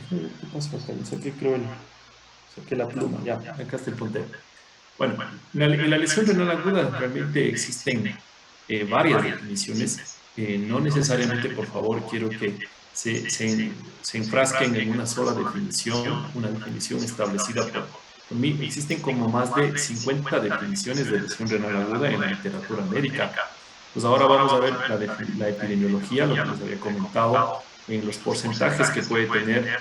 ¿Qué pasó acá? Saqué, creo, saqué la pluma. Ya, acá está el puntero. Bueno, en la lesión renal aguda realmente existen varias definiciones. No necesariamente, por favor, quiero que se enfrasquen en una sola definición, una definición establecida por mí. Existen como más de 50 definiciones de lesión renal aguda en la literatura médica. Pues ahora vamos a ver la epidemiología, lo que les había comentado, en los porcentajes que puede tener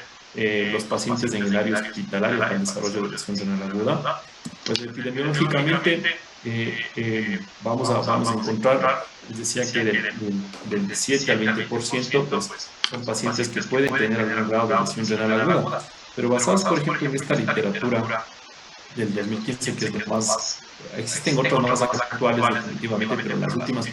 los pacientes en el área hospitalaria para el desarrollo de lesión renal aguda. Pues epidemiológicamente vamos a encontrar, les decía que del 7 al 20%, pues son pacientes que pueden tener algún grado de lesión renal aguda. Pero basados, por ejemplo, en esta literatura del 2015, que es lo más, existen otras más actuales definitivamente, pero las últimas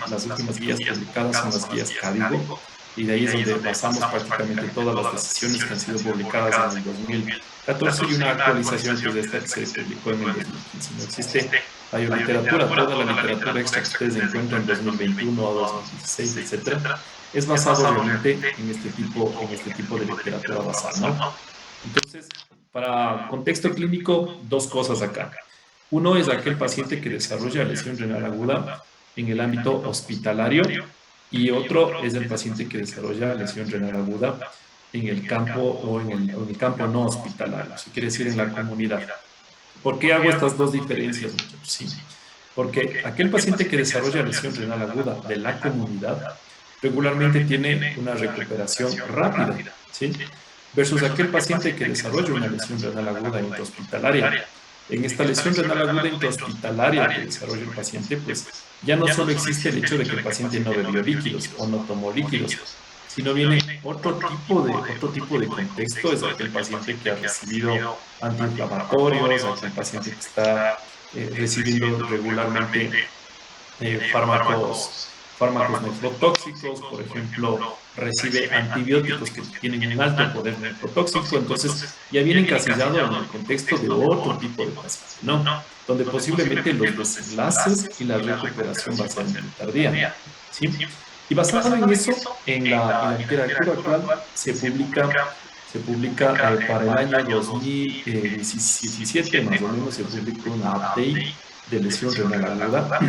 guías publicadas son las guías CADIGO, y de ahí es donde basamos prácticamente todas las decisiones que han sido publicadas en el 2014 y una actualización que es esta que se publicó en el 2015. No existe mayor literatura, toda la literatura extra que ustedes encuentran en 2021 o 2016, etcétera, es basado realmente en este tipo de literatura basal, ¿no? Entonces, para contexto clínico, dos cosas acá. Uno es aquel paciente que desarrolla lesión renal aguda en el ámbito hospitalario y otro es el paciente que desarrolla lesión renal aguda en el campo o en el campo no hospitalario, si quiere decir en la comunidad. ¿Por qué hago estas dos diferencias, muchachos? Sí, porque aquel paciente que desarrolla lesión renal aguda de la comunidad regularmente tiene una recuperación rápida, ¿sí? Versus aquel paciente que desarrolla una lesión renal aguda intrahospitalaria. En esta lesión renal aguda intrahospitalaria que desarrolla el paciente, pues ya no solo existe el hecho de que el paciente no bebió líquidos o no tomó líquidos, sino viene otro tipo de contexto, es aquel paciente que ha recibido antiinflamatorios, aquel paciente que está recibiendo regularmente fármacos nefrotóxicos, por ejemplo, recibe antibióticos que tienen un alto poder nefrotóxico, entonces ya viene encasillado en el contexto de otro tipo de paciente, ¿no? Donde posiblemente los desenlaces y la recuperación va a ser muy tardía, ¿sí? Y basado en eso, en la literatura actual se publica para el año 2017, más o menos, se publicó una update de lesión renal aguda,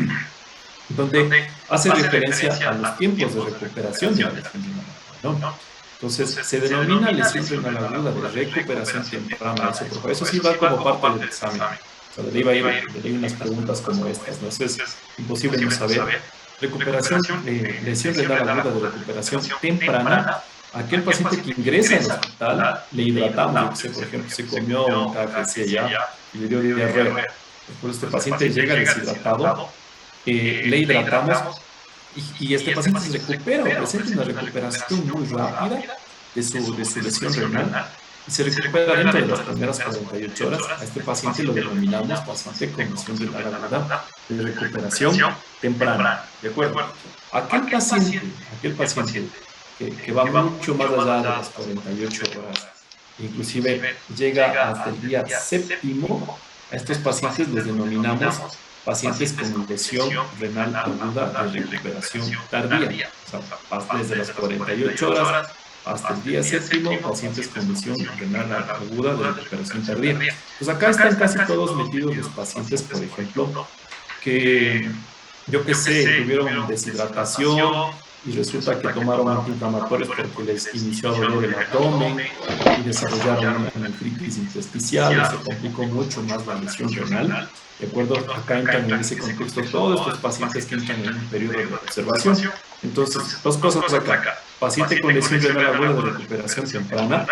donde hace referencia a los tiempos de recuperación de la lesión renal aguda, ¿no? Entonces, se denomina lesión renal aguda de recuperación temprana, eso, por favor, eso sí va como parte del examen. O sea, de ley unas preguntas como estas, ¿no? Eso es imposible no saber. Lesión renal aguda de recuperación temprana, aquel paciente que ingresa al hospital, le hidratamos, yo que sé, por ejemplo, se comió un KFC allá y le dio diarrea. Después este paciente llega deshidratado, le hidratamos y este paciente se recupera o presenta una recuperación muy rápida de su lesión renal y se recupera dentro de las primeras 48 horas. A este paciente lo denominamos paciente con lesión renal aguda de recuperación temprana. ¿De acuerdo? Aquel paciente que va mucho más allá de las 48 horas, inclusive llega hasta el día séptimo, a estos pacientes les denominamos pacientes con lesión renal aguda de recuperación tardía. O sea, desde las 48 horas hasta el día séptimo, pacientes con lesión renal aguda de recuperación tardía. Pues acá están casi todos metidos los pacientes, por ejemplo, que yo qué sé, tuvieron deshidratación y resulta que tomaron antiinflamatorios porque les inició a doler el abdomen y desarrollaron una nefritis intersticial o se complicó mucho más la lesión renal. ¿De acuerdo? Acá entran en ese contexto todos estos pacientes que entran en un periodo de observación. Entonces, dos cosas acá. Paciente con lesión renal aguda de recuperación temprana,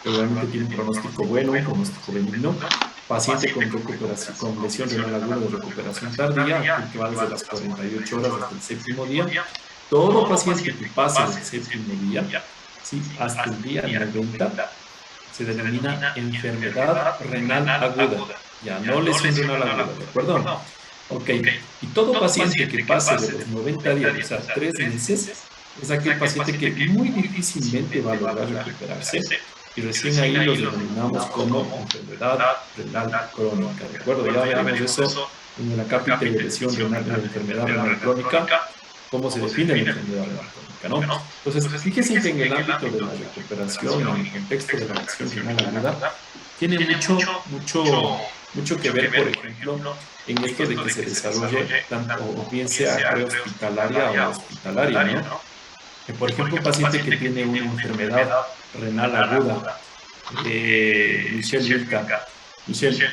regularmente tiene un pronóstico bueno, un pronóstico benigno. Paciente con lesión renal aguda de recuperación tardía, aquel que va desde las 48 horas hasta el séptimo día. Todo paciente que pase del séptimo día, ¿sí? Hasta el día 90, se denomina enfermedad renal aguda, ya no lesión renal aguda, ¿de acuerdo? Ok, y todo paciente que pase de los 90 días, o sea, 3 meses, es aquel paciente que muy difícilmente va a lograr recuperarse y recién ahí los denominamos como enfermedad renal crónica, ¿de acuerdo? Ya veremos eso en el acápite de lesión renal, de enfermedad renal crónica, cómo se define la enfermedad renal crónica, ¿no? Entonces, fíjense que en el ámbito de la recuperación, en el contexto de la lesión renal aguda, tiene mucho que ver, por ejemplo, en esto de que se desarrolle tanto, o bien sea prehospitalaria o hospitalaria, ¿no? Por ejemplo, un paciente que tiene una enfermedad renal aguda, Michelle Vilca, Michelle,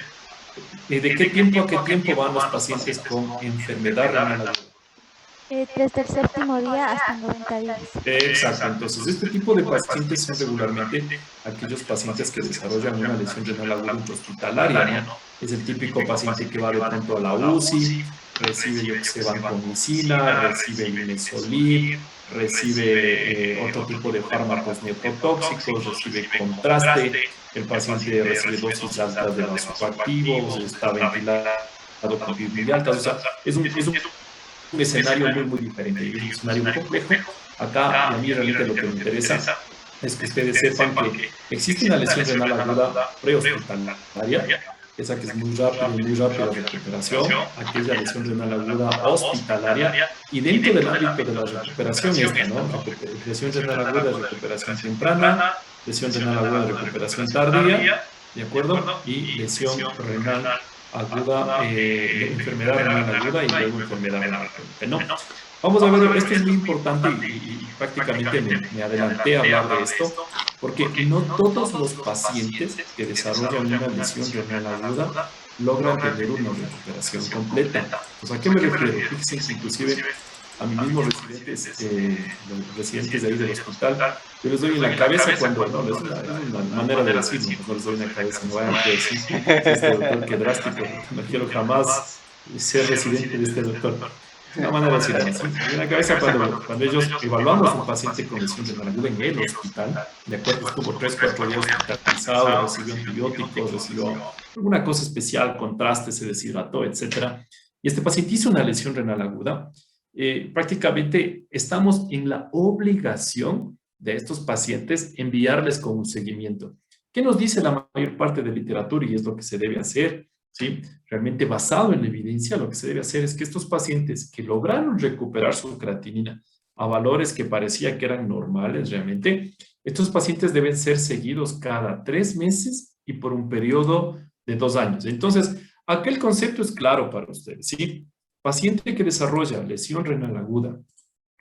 ¿de qué tiempo a qué tiempo van los pacientes con enfermedad renal aguda? Desde el séptimo día hasta 90 días. Exacto, entonces este tipo de pacientes son regularmente aquellos pacientes que desarrollan una lesión renal aguda intrahospitalaria, ¿no? Es el típico paciente que va de pronto a la UCI, recibe, yo que sé, vancomicina, recibe imesolid, recibe otro tipo de fármacos neotóxicos, recibe contraste, el paciente recibe dosis altas de vasoactivos, está ventilado con PIB muy altas, o sea, es un escenario muy diferente y es un escenario muy complejo. Acá, y a mí realmente lo que me interesa es que ustedes sepan que existe una lesión renal aguda prehospitalaria, esa que es muy rápida recuperación, aquella lesión renal aguda hospitalaria, y dentro del ámbito de la recuperación esta, ¿no? Lesión renal aguda, recuperación temprana, lesión renal aguda, recuperación tardía, ¿de acuerdo? Y lesión renal aguda, enfermedad renal aguda y luego enfermedad renal crónica, ¿no? Vamos a ver, esto es muy importante y prácticamente me adelanté a hablar de esto, porque no todos los pacientes que desarrollan una lesión renal aguda logran tener una recuperación completa. Entonces, ¿a qué me refiero? Fíjense que inclusive a mis mismos residentes, los residentes de ahí del hospital, yo les doy en la cabeza cuando, no, es una manera de decir, no les doy en la cabeza, no vayan a decir, si este doctor qué drástico, no quiero jamás ser residente de este doctor. Es una manera de decir nomás, ¿sí? En la cabeza cuando ellos evaluamos un paciente con lesión renal aguda en el hospital, de acuerdo, estuvo 3, 4 días hospitalizado, recibió antibióticos, recibió alguna cosa especial, contraste, se deshidrató, etcétera. Y este paciente hizo una lesión renal aguda. Prácticamente estamos en la obligación de estos pacientes enviarles con un seguimiento. ¿Qué nos dice la mayor parte de literatura y es lo que se debe hacer? ¿Sí? Realmente basado en la evidencia, lo que se debe hacer es que estos pacientes que lograron recuperar su creatinina a valores que parecía que eran normales realmente, estos pacientes deben ser seguidos cada 3 meses y por un periodo de 2 años. Entonces, aquel concepto es claro para ustedes, ¿sí? Paciente que desarrolla lesión renal aguda,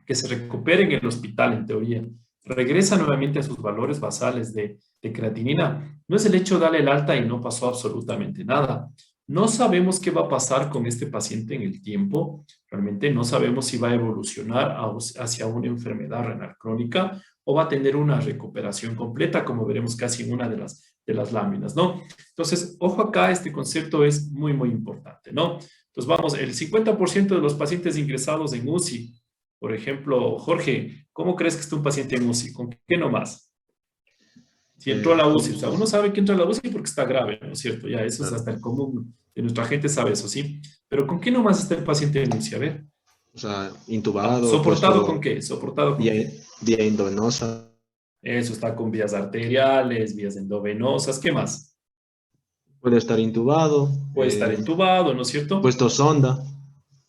que se recupere en el hospital en teoría, regresa nuevamente a sus valores basales de creatinina, no es el hecho de darle el alta y no pasó absolutamente nada. No sabemos qué va a pasar con este paciente en el tiempo, realmente no sabemos si va a evolucionar hacia una enfermedad renal crónica o va a tener una recuperación completa, como veremos casi en una de las láminas, ¿no? Entonces, ojo acá, este concepto es muy importante, ¿no? Entonces, vamos, el 50% de los pacientes ingresados en UCI, por ejemplo, Jorge, ¿cómo crees que está un paciente en UCI? ¿Con qué nomás? Si entró a la UCI, o sea, uno sabe que entra a la UCI porque está grave, ¿no es cierto? Ya, eso es Claro. hasta el común de nuestra gente sabe eso, ¿sí? Pero ¿con qué nomás está el paciente en UCI? A ver, O sea, intubado, ¿soportado con puesto qué? ¿Soportado con vía, qué? vía endovenosa, Eso está con vías arteriales, vías endovenosas, ¿qué más? puede estar intubado, Puede estar entubado, ¿no es cierto? puesto sonda.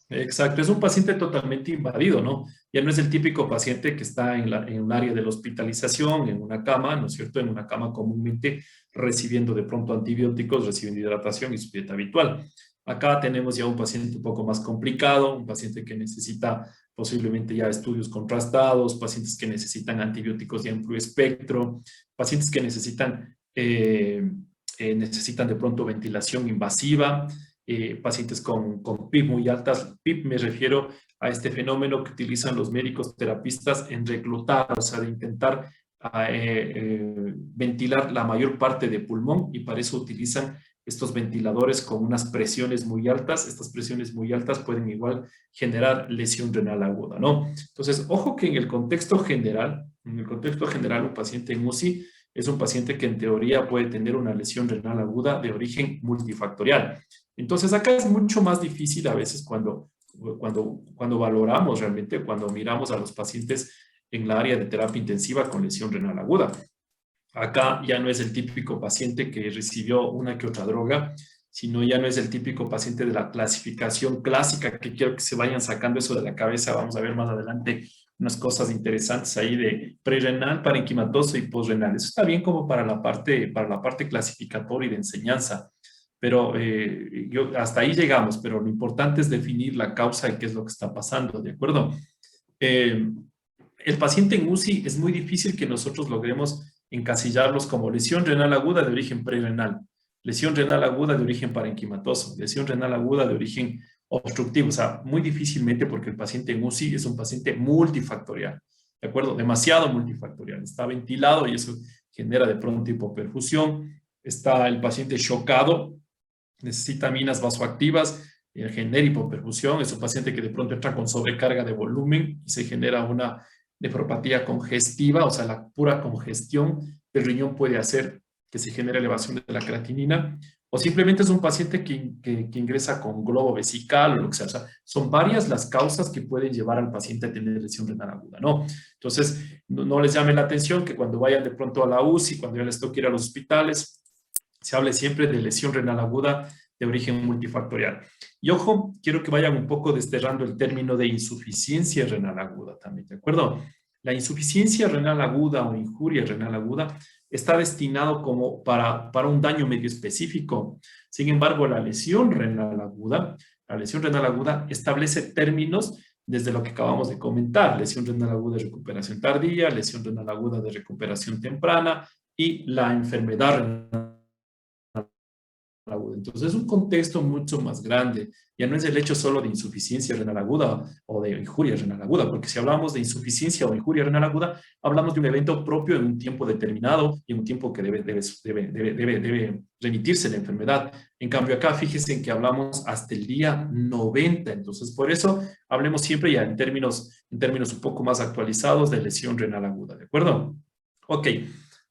Exacto, es un paciente totalmente invadido, ¿no? Ya no es el típico paciente que está en un área de la hospitalización, en una cama, ¿no es cierto? En una cama comúnmente recibiendo de pronto antibióticos, recibiendo hidratación y su dieta habitual. Acá tenemos ya un paciente un poco más complicado, un paciente que necesita posiblemente ya estudios contrastados, pacientes que necesitan antibióticos de amplio espectro, pacientes que necesitan de pronto ventilación invasiva, pacientes con PIB muy altas. PIB me refiero a este fenómeno que utilizan los médicos terapistas en reclutar, o sea, de intentar ventilar la mayor parte de pulmón y para eso utilizan estos ventiladores con unas presiones muy altas. Estas presiones muy altas pueden igual generar lesión renal aguda, ¿no? Entonces, ojo que en el contexto general, un paciente en UCI es un paciente que en teoría puede tener una lesión renal aguda de origen multifactorial. Entonces, acá es mucho más difícil a veces cuando valoramos realmente, cuando miramos a los pacientes en la área de terapia intensiva con lesión renal aguda. Acá ya no es el típico paciente que recibió una que otra droga, sino ya no es el típico paciente de la clasificación clásica, que quiero que se vayan sacando eso de la cabeza. Vamos a ver más adelante unas cosas interesantes ahí de prerrenal, parenquimatoso y posrenal. Eso está bien como para la parte clasificatoria y de enseñanza, pero hasta ahí llegamos, pero lo importante es definir la causa y qué es lo que está pasando, ¿de acuerdo? El paciente en UCI es muy difícil que nosotros logremos encasillarlos como lesión renal aguda de origen prerrenal, lesión renal aguda de origen parenquimatoso, lesión renal aguda de origen obstructivo. O sea, muy difícilmente, porque el paciente en UCI es un paciente multifactorial, ¿de acuerdo? Demasiado multifactorial. Está ventilado y eso genera de pronto hipoperfusión. Está el paciente chocado, necesita aminas vasoactivas, genera hipoperfusión. Es un paciente que de pronto entra con sobrecarga de volumen y se genera una nefropatía congestiva, o sea, la pura congestión del riñón puede hacer que se genere elevación de la creatinina, o simplemente es un paciente que ingresa con globo vesical o lo que sea. O sea, son varias las causas que pueden llevar al paciente a tener lesión renal aguda, ¿no? Entonces, no les llame la atención que cuando vayan de pronto a la UCI, cuando ya les toque ir a los hospitales, se hable siempre de lesión renal aguda de origen multifactorial. Y ojo, quiero que vayan un poco desterrando el término de insuficiencia renal aguda también, ¿de acuerdo? La insuficiencia renal aguda o injuria renal aguda está destinado como para un daño medio específico. Sin embargo, la lesión renal aguda establece términos desde lo que acabamos de comentar: lesión renal aguda de recuperación tardía, lesión renal aguda de recuperación temprana y la enfermedad renal aguda. Entonces es un contexto mucho más grande. Ya no es el hecho solo de insuficiencia renal aguda o de injuria renal aguda, porque si hablamos de insuficiencia o injuria renal aguda, hablamos de un evento propio en un tiempo determinado y en un tiempo que debe remitirse la enfermedad. En cambio acá, fíjense en que hablamos hasta el día 90. Entonces por eso hablemos siempre ya en términos un poco más actualizados de lesión renal aguda, ¿de acuerdo? Ok.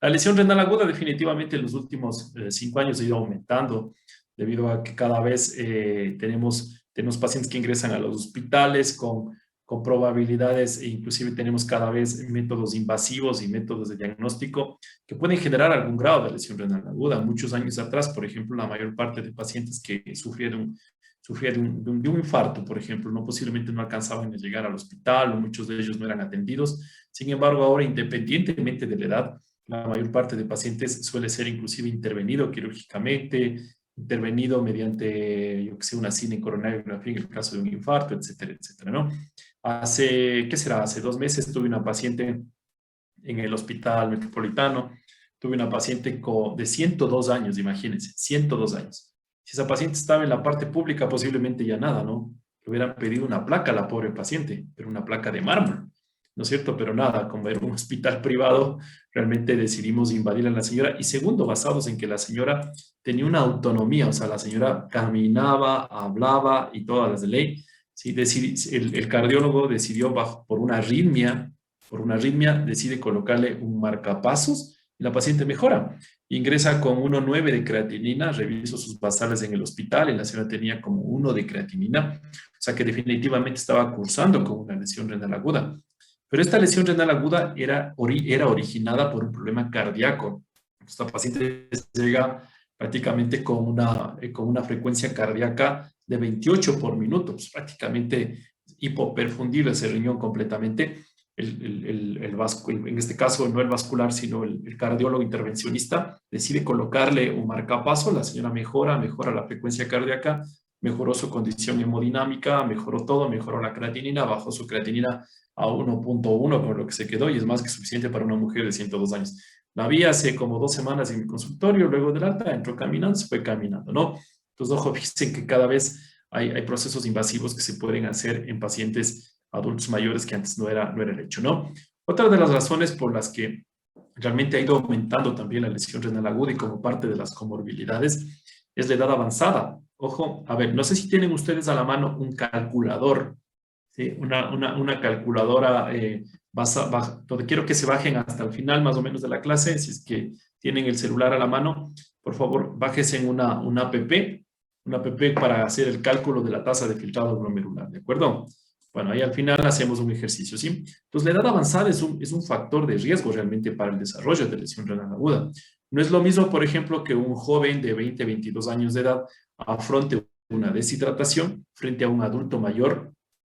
La lesión renal aguda definitivamente en los últimos 5 años ha ido aumentando debido a que cada vez tenemos pacientes que ingresan a los hospitales con probabilidades, e inclusive tenemos cada vez métodos invasivos y métodos de diagnóstico que pueden generar algún grado de lesión renal aguda. Muchos años atrás, por ejemplo, la mayor parte de pacientes que sufrieron de un infarto, por ejemplo, posiblemente no alcanzaban a llegar al hospital, o muchos de ellos no eran atendidos. Sin embargo, ahora, independientemente de la edad, la mayor parte de pacientes suele ser inclusive intervenido quirúrgicamente, intervenido mediante, yo que sé, una cinecoronariografía en el caso de un infarto, etcétera, etcétera, ¿no? ¿Qué será? Hace 2 meses tuve una paciente en el Hospital Metropolitano, tuve una paciente de 102 años, imagínense, 102 años. Si esa paciente estaba en la parte pública, posiblemente ya nada, ¿no? Le hubieran pedido una placa a la pobre paciente, pero una placa de mármol, ¿no es cierto? Pero nada, como era un hospital privado, realmente decidimos invadir a la señora. Y segundo, basados en que la señora tenía una autonomía, o sea, la señora caminaba, hablaba y todas las de ley. Sí, el cardiólogo decidió, por una arritmia, decide colocarle un marcapasos y la paciente mejora. Ingresa con 1,9 de creatinina, reviso sus basales en el hospital y la señora tenía como 1 de creatinina, o sea que definitivamente estaba cursando con una lesión renal aguda. Pero esta lesión renal aguda era originada por un problema cardíaco. Esta paciente llega prácticamente con una frecuencia cardíaca de 28 por minuto, pues prácticamente hipoperfundible ese riñón completamente. En este caso no el vascular, sino el cardiólogo intervencionista decide colocarle un marcapaso. La señora mejora la frecuencia cardíaca, mejoró su condición hemodinámica, mejoró todo, mejoró la creatinina, bajó su creatinina a 1,1, con lo que se quedó, y es más que suficiente para una mujer de 102 años. La vi hace como 2 semanas en mi consultorio, luego del alta, entró caminando, se fue caminando, ¿no? Entonces, ojo, fíjense que cada vez hay procesos invasivos que se pueden hacer en pacientes adultos mayores que antes no era el hecho, ¿no? Otra de las razones por las que realmente ha ido aumentando también la lesión renal aguda y como parte de las comorbilidades es la edad avanzada. Ojo, a ver, no sé si tienen ustedes a la mano un calculador, ¿sí? Una calculadora, donde quiero que se bajen hasta el final más o menos de la clase. Si es que tienen el celular a la mano, por favor, bájese en una app para hacer el cálculo de la tasa de filtrado glomerular, ¿de acuerdo? Bueno, ahí al final hacemos un ejercicio, ¿sí? Entonces, la edad avanzada es un factor de riesgo realmente para el desarrollo de lesión renal aguda. No es lo mismo, por ejemplo, que un joven de 20, 22 años de edad afronte una deshidratación frente a un adulto mayor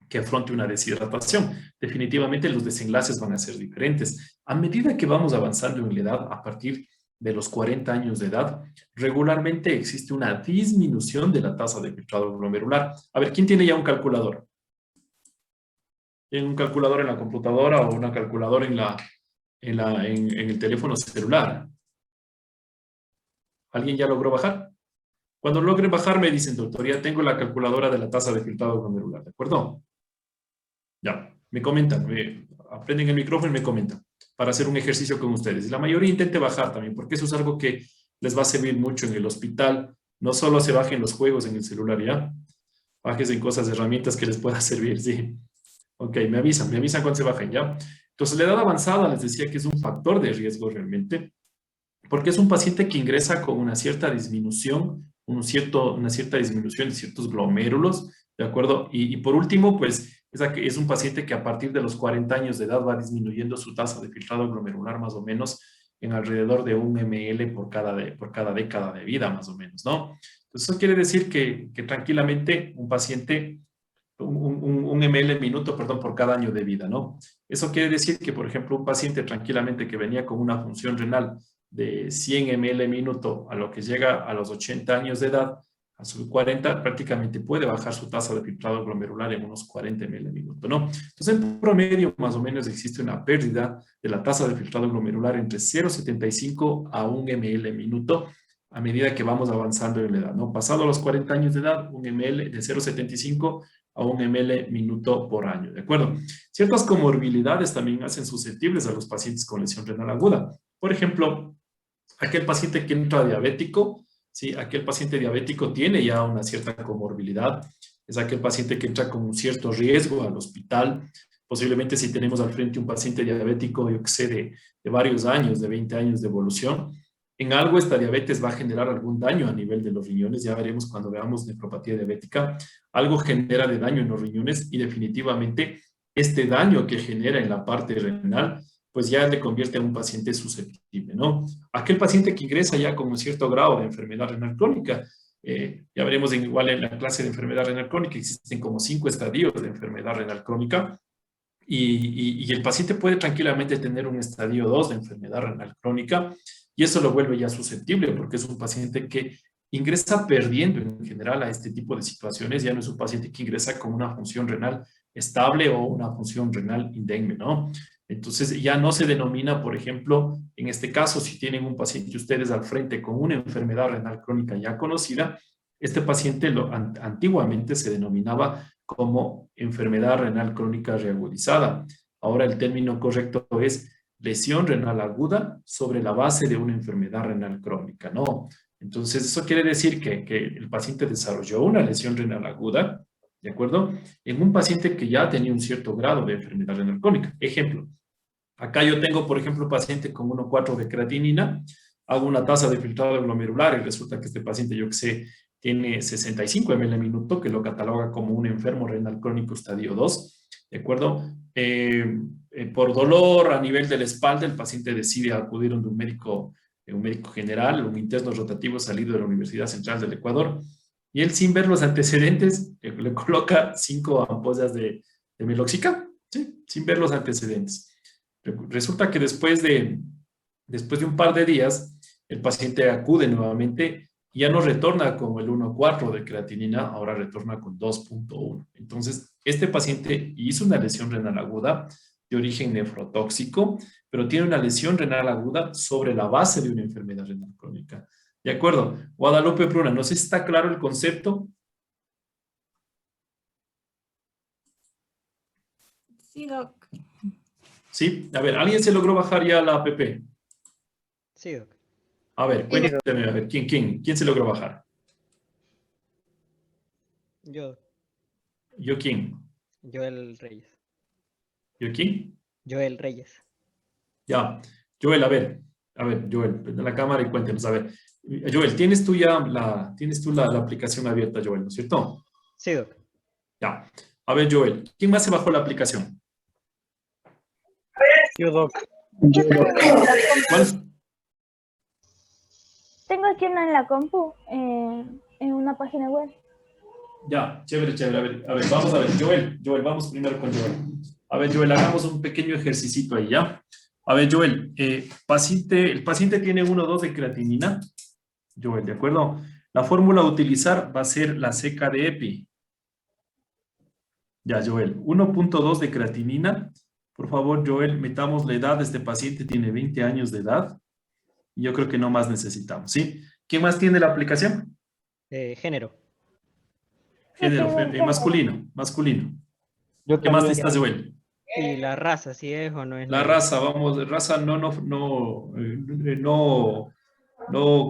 que afronte una deshidratación. Definitivamente los desenlaces van a ser diferentes. A medida que vamos avanzando en la edad, a partir de los 40 años de edad, regularmente existe una disminución de la tasa de filtrado glomerular. A ver, ¿quién tiene ya un calculador? ¿Tiene un calculador en la computadora o una calculadora en el teléfono celular? ¿Alguien ya logró bajar? Cuando logre bajar me dicen, doctor, ya tengo la calculadora de la tasa de filtrado glomerular, ¿de acuerdo? Ya, me comentan, aprenden el micrófono y me comentan para hacer un ejercicio con ustedes. Y la mayoría intente bajar también, porque eso es algo que les va a servir mucho en el hospital. No solo se bajen los juegos en el celular, ¿ya? Bajes en cosas, herramientas que les pueda servir, sí. Ok, me avisan cuando se bajen, ¿ya? Entonces, la edad avanzada les decía que es un factor de riesgo realmente, porque es un paciente que ingresa con una cierta disminución, una cierta disminución de ciertos glomérulos, ¿de acuerdo? Y por último, pues es un paciente que a partir de los 40 años de edad va disminuyendo su tasa de filtrado glomerular más o menos en alrededor de 1 ml por cada década de vida, más o menos, ¿no? Entonces, eso quiere decir que tranquilamente un paciente, un ml minuto, perdón, por cada año de vida, ¿no? Eso quiere decir que, por ejemplo, un paciente tranquilamente que venía con una función renal de 100 ml minuto a lo que llega a los 80 años de edad, a sus 40, prácticamente puede bajar su tasa de filtrado glomerular en unos 40 ml minuto, ¿no? Entonces, en promedio, más o menos, existe una pérdida de la tasa de filtrado glomerular entre 0,75 a 1 ml minuto a medida que vamos avanzando en la edad, ¿no? Pasado los 40 años de edad, un ml de 0,75 a 1 ml minuto por año, ¿de acuerdo? Ciertas comorbilidades también hacen susceptibles a los pacientes con lesión renal aguda. Por ejemplo, aquel paciente que entra diabético, ¿sí? Aquel paciente diabético tiene ya una cierta comorbilidad, es aquel paciente que entra con un cierto riesgo al hospital. Posiblemente si tenemos al frente un paciente diabético, yo que sé, de varios años, de 20 años de evolución, en algo esta diabetes va a generar algún daño a nivel de los riñones, ya veremos cuando veamos nefropatía diabética, algo genera de daño en los riñones y definitivamente este daño que genera en la parte renal pues ya le convierte en un paciente susceptible, ¿no? Aquel paciente que ingresa ya con un cierto grado de enfermedad renal crónica, ya veremos igual en la clase de enfermedad renal crónica, existen como 5 estadios de enfermedad renal crónica y el paciente puede tranquilamente tener un estadio 2 de enfermedad renal crónica y eso lo vuelve ya susceptible porque es un paciente que ingresa perdiendo en general a este tipo de situaciones, ya no es un paciente que ingresa con una función renal estable o una función renal indemne, ¿no? Entonces ya no se denomina, por ejemplo, en este caso, si tienen un paciente ustedes al frente con una enfermedad renal crónica ya conocida, este paciente antiguamente se denominaba como enfermedad renal crónica reagudizada. Ahora el término correcto es lesión renal aguda sobre la base de una enfermedad renal crónica, ¿no? Entonces eso quiere decir que el paciente desarrolló una lesión renal aguda, ¿de acuerdo? En un paciente que ya tenía un cierto grado de enfermedad renal crónica. Ejemplo, acá yo tengo, por ejemplo, un paciente con 1,4 de creatinina, hago una tasa de filtrado glomerular y resulta que este paciente, yo que sé, tiene 65 ml minuto, que lo cataloga como un enfermo renal crónico estadio 2, ¿de acuerdo? Por dolor a nivel de la espalda, el paciente decide acudir a un médico general, un interno rotativo salido de la Universidad Central del Ecuador, y él sin ver los antecedentes le coloca 5 ampollas de meloxicam, ¿sí? Sin ver los antecedentes. Resulta que después de un par de días, el paciente acude nuevamente y ya no retorna con el 1,4 de creatinina, ahora retorna con 2,1. Entonces, este paciente hizo una lesión renal aguda de origen nefrotóxico, pero tiene una lesión renal aguda sobre la base de una enfermedad renal crónica. ¿De acuerdo? Guadalupe Pruna, no sé si está claro el concepto. Sí, doc. Sí, a ver, ¿alguien se logró bajar ya la app? Sí, doc. A ver, cuénteme, a ver, ¿quién se logró bajar? Yo, ¿Yo quién? Joel Reyes. ¿Yo quién? Joel Reyes. Ya, Joel, Joel, prende la cámara y cuéntenos, a ver. Joel, tienes tú la aplicación abierta, Joel, ¿no es cierto? Sí, doc. Ya. A ver, Joel, ¿quién más se bajó la aplicación? Yo, doc. ¿Cuál? Tengo aquí una en la compu, en una página web. Ya, chévere, chévere. A ver, vamos a ver. Joel, vamos primero con Joel. A ver, Joel, hagamos un pequeño ejercicio ahí, ¿ya? A ver, Joel, el paciente tiene 1,2 de creatinina. Joel, ¿de acuerdo? La fórmula a utilizar va a ser la seca de EPI. Ya, Joel, 1,2 de creatinina. Por favor, Joel, metamos la edad de este paciente, tiene 20 años de edad. Y yo creo que no más necesitamos, ¿sí? ¿Quién más tiene la aplicación? Género. Género, Género. masculino. Yo ¿Qué más también. necesitas, Joel? Y la raza, si es o no es La negra. raza, vamos, raza no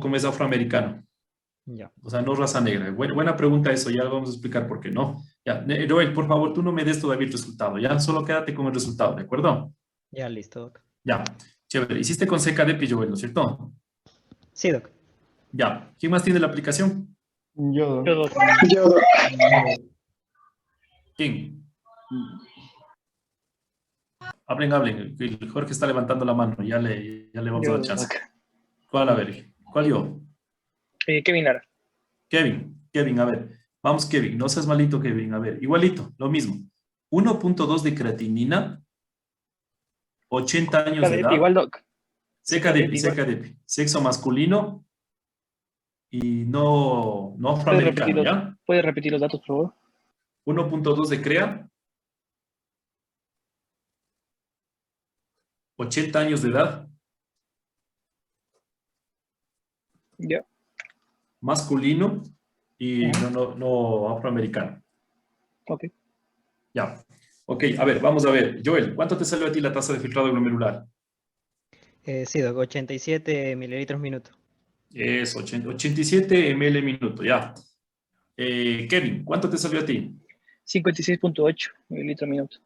como es afroamericano. Ya. O sea, no raza negra. Buena pregunta eso, ya lo vamos a explicar por qué no. Ya, Joel, por favor, tú no me des todavía el resultado, ya, solo quédate con el resultado, ¿de acuerdo? Ya, listo, Doc. Ya, chévere. Hiciste con seca de Joel, ¿no es cierto? Sí, Doc. Ya. ¿Quién más tiene la aplicación? Yo. ¿Quién? Hablen. El Jorge está levantando la mano, ya le vamos a dar chance. ¿Cuál? A ver, ¿cuál yo? Kevin Lara. Kevin, a ver. Vamos, Kevin, no seas malito, Kevin. A ver, igualito, lo mismo. 1,2 de creatinina, 80 años de edad. Igual, Doc. Seca de epi. Sexo masculino y no afroamericano, ¿ya? ¿Puedes repetir los datos, por favor? 1,2 de crea, 80 años de edad, Ya. masculino y no afroamericano. Ok. Ya. Ok, a ver, vamos a ver. Joel, ¿cuánto te salió a ti la tasa de filtrado glomerular? Sí, Doc, 87 mililitros minuto. Es 87 ml minuto, ya. Kevin, ¿cuánto te salió a ti? 56.8 mililitros minuto.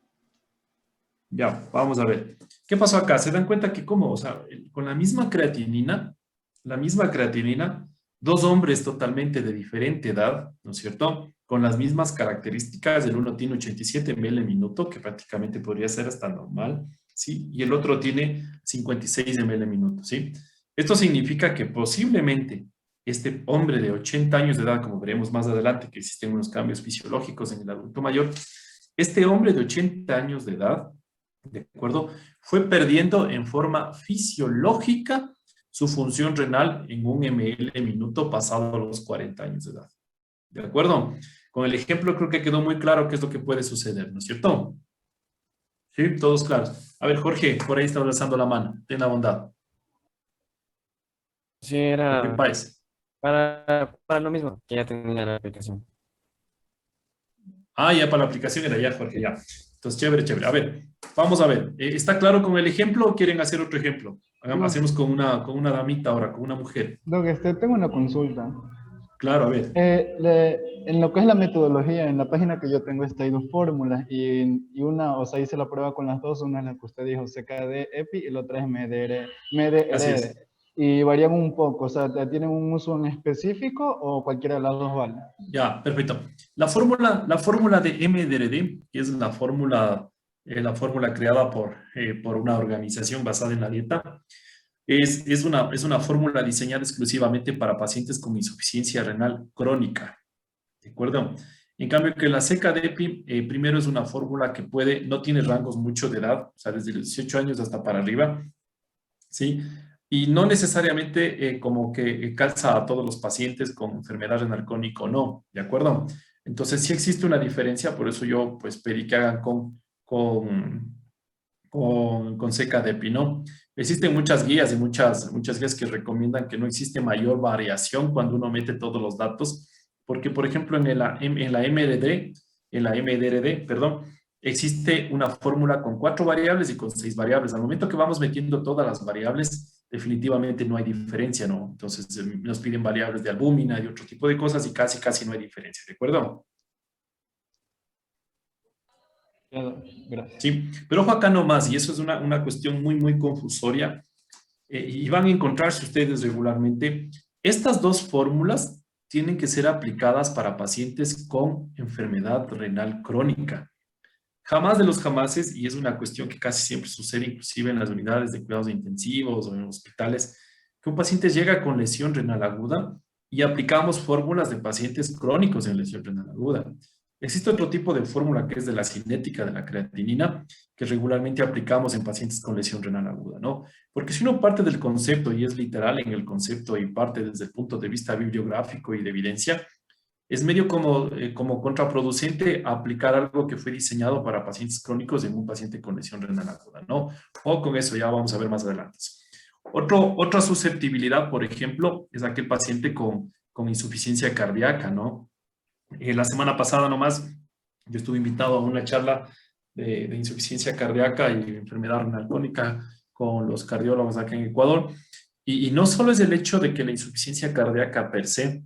Ya, vamos a ver. ¿Qué pasó acá? ¿Se dan cuenta que cómo? O sea, con la misma creatinina, dos hombres totalmente de diferente edad, ¿no es cierto? Con las mismas características, el uno tiene 87 ml minuto, que prácticamente podría ser hasta normal, ¿sí? Y el otro tiene 56 ml minuto, ¿sí? Esto significa que posiblemente este hombre de 80 años de edad, como veremos más adelante, que existen unos cambios fisiológicos en el adulto mayor, este hombre de 80 años de edad, ¿de acuerdo? Fue perdiendo en forma fisiológica su función renal en 1 ml minuto pasado los 40 años de edad. ¿De acuerdo? Con el ejemplo creo que quedó muy claro qué es lo que puede suceder, ¿no es cierto? ¿Sí? Todos claros. A ver, Jorge, por ahí está alzando la mano. Ten la bondad. Sí, era Páez. para lo mismo, que ya tenía la aplicación. Ah, ya para la aplicación era ya, Jorge, ya. Entonces, chévere. A ver, vamos a ver. ¿Está claro con el ejemplo o quieren hacer otro ejemplo? Hacemos con una damita ahora, con una mujer. Doc, tengo una consulta. Claro, a ver. En lo que es la metodología, en la página que yo tengo hay dos fórmulas y una, o sea, hice la prueba con las dos, una es la que usted dijo, CKD, EPI, y la otra es MDRD. Así es. Y varían un poco, o sea, ¿tienen un uso en específico o cualquiera de las dos vale? Ya, perfecto. La fórmula de MDRD, que es la fórmula creada por una organización basada en la dieta, es una fórmula diseñada exclusivamente para pacientes con insuficiencia renal crónica. ¿De acuerdo? En cambio, que la CKD-EPI, primero es una fórmula que no tiene rangos mucho de edad, o sea, desde los 18 años hasta para arriba, ¿sí? Y no necesariamente como que calza a todos los pacientes con enfermedad renal crónica o no, ¿de acuerdo? Entonces, sí existe una diferencia, por eso yo pues pedí que hagan con CKD-EPI, ¿no? Existen muchas guías y muchas guías que recomiendan que no existe mayor variación cuando uno mete todos los datos, porque, por ejemplo, en la MDRD, perdón, existe una fórmula con 4 variables y con 6 variables. Al momento que vamos metiendo todas las variables, definitivamente no hay diferencia, ¿no? Entonces, nos piden variables de albúmina y otro tipo de cosas y casi no hay diferencia, ¿de acuerdo? Gracias. Sí, pero ojo acá nomás, y eso es una cuestión muy confusoria, y van a encontrarse ustedes regularmente. Estas dos fórmulas tienen que ser aplicadas para pacientes con enfermedad renal crónica. Jamás de los jamases, y es una cuestión que casi siempre sucede inclusive en las unidades de cuidados intensivos o en hospitales, que un paciente llega con lesión renal aguda y aplicamos fórmulas de pacientes crónicos en lesión renal aguda. Existe otro tipo de fórmula que es de la cinética de la creatinina, que regularmente aplicamos en pacientes con lesión renal aguda, ¿no? Porque si uno parte del concepto, y es literal en el concepto y parte desde el punto de vista bibliográfico y de evidencia, es medio como contraproducente aplicar algo que fue diseñado para pacientes crónicos en un paciente con lesión renal aguda, ¿no? O con eso ya vamos a ver más adelante. Otra susceptibilidad, por ejemplo, es aquel paciente con insuficiencia cardíaca, ¿no? La semana pasada nomás yo estuve invitado a una charla de insuficiencia cardíaca y enfermedad renal crónica con los cardiólogos acá en Ecuador. Y no solo es el hecho de que la insuficiencia cardíaca per se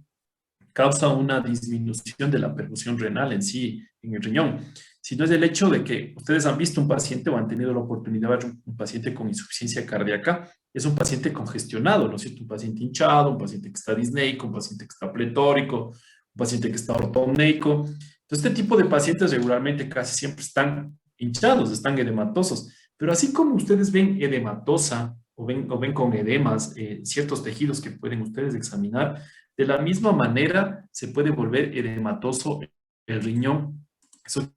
causa una disminución de la perfusión renal en sí, en el riñón, sino es el hecho de que ustedes han visto un paciente o han tenido la oportunidad de ver un paciente con insuficiencia cardíaca, es un paciente congestionado, ¿no es cierto? Un paciente hinchado, un paciente que está disneico, un paciente que está pletórico, un paciente que está ortopneico. Entonces, este tipo de pacientes regularmente casi siempre están hinchados, están edematosos. Pero así como ustedes ven edematosa o ven con edemas ciertos tejidos que pueden ustedes examinar, de la misma manera se puede volver edematoso el riñón. Eso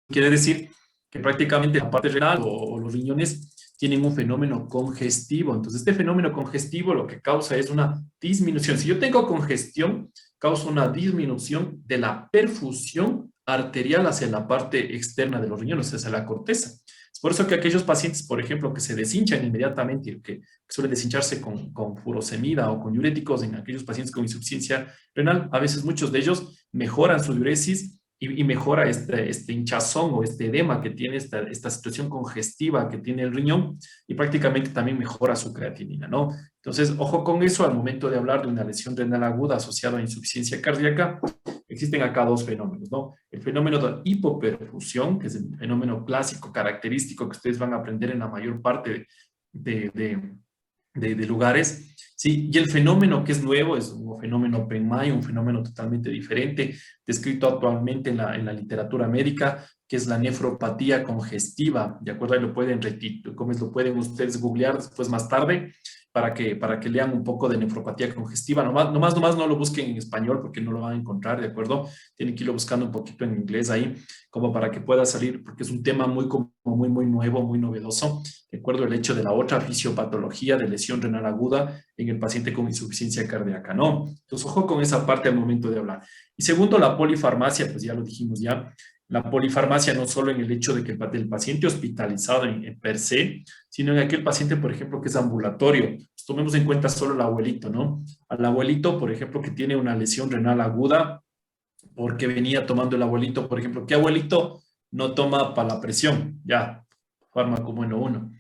quiere decir que prácticamente la parte renal o los riñones tienen un fenómeno congestivo. Entonces, este fenómeno congestivo lo que causa es una disminución. Si yo tengo congestión, causa una disminución de la perfusión arterial hacia la parte externa de los riñones, hacia la corteza. Es por eso que aquellos pacientes, por ejemplo, que se deshinchan inmediatamente, que suelen deshincharse con furosemida o con diuréticos en aquellos pacientes con insuficiencia renal, a veces muchos de ellos mejoran su diuresis y mejora este hinchazón o este edema que tiene, esta situación congestiva que tiene el riñón, y prácticamente también mejora su creatinina, ¿no? Entonces, ojo con eso al momento de hablar de una lesión renal aguda asociada a insuficiencia cardíaca. Existen acá dos fenómenos, ¿no? El fenómeno de hipoperfusión, que es el fenómeno clásico, característico que ustedes van a aprender en la mayor parte de lugares, ¿sí? Y el fenómeno que es nuevo es un fenómeno PENMAI, un fenómeno totalmente diferente, descrito actualmente en la literatura médica, que es la nefropatía congestiva, ¿de acuerdo? Ahí lo pueden ustedes googlear después más tarde, para que lean un poco de nefropatía congestiva. Nomás no lo busquen en español porque no lo van a encontrar, ¿de acuerdo? Tienen que irlo buscando un poquito en inglés ahí, como para que pueda salir, porque es un tema muy nuevo, muy novedoso, ¿de acuerdo? El hecho de la otra fisiopatología de lesión renal aguda en el paciente con insuficiencia cardíaca, ¿no? Entonces, ojo con esa parte al momento de hablar. Y segundo, la polifarmacia, pues ya lo dijimos ya. La polifarmacia no solo en el hecho de que el paciente hospitalizado en per se, sino en aquel paciente, por ejemplo, que es ambulatorio. Pues tomemos en cuenta solo el abuelito, ¿no? Al abuelito, por ejemplo, que tiene una lesión renal aguda, porque venía tomando el abuelito, por ejemplo, ¿qué abuelito no toma para la presión? Ya, fármaco bueno uno.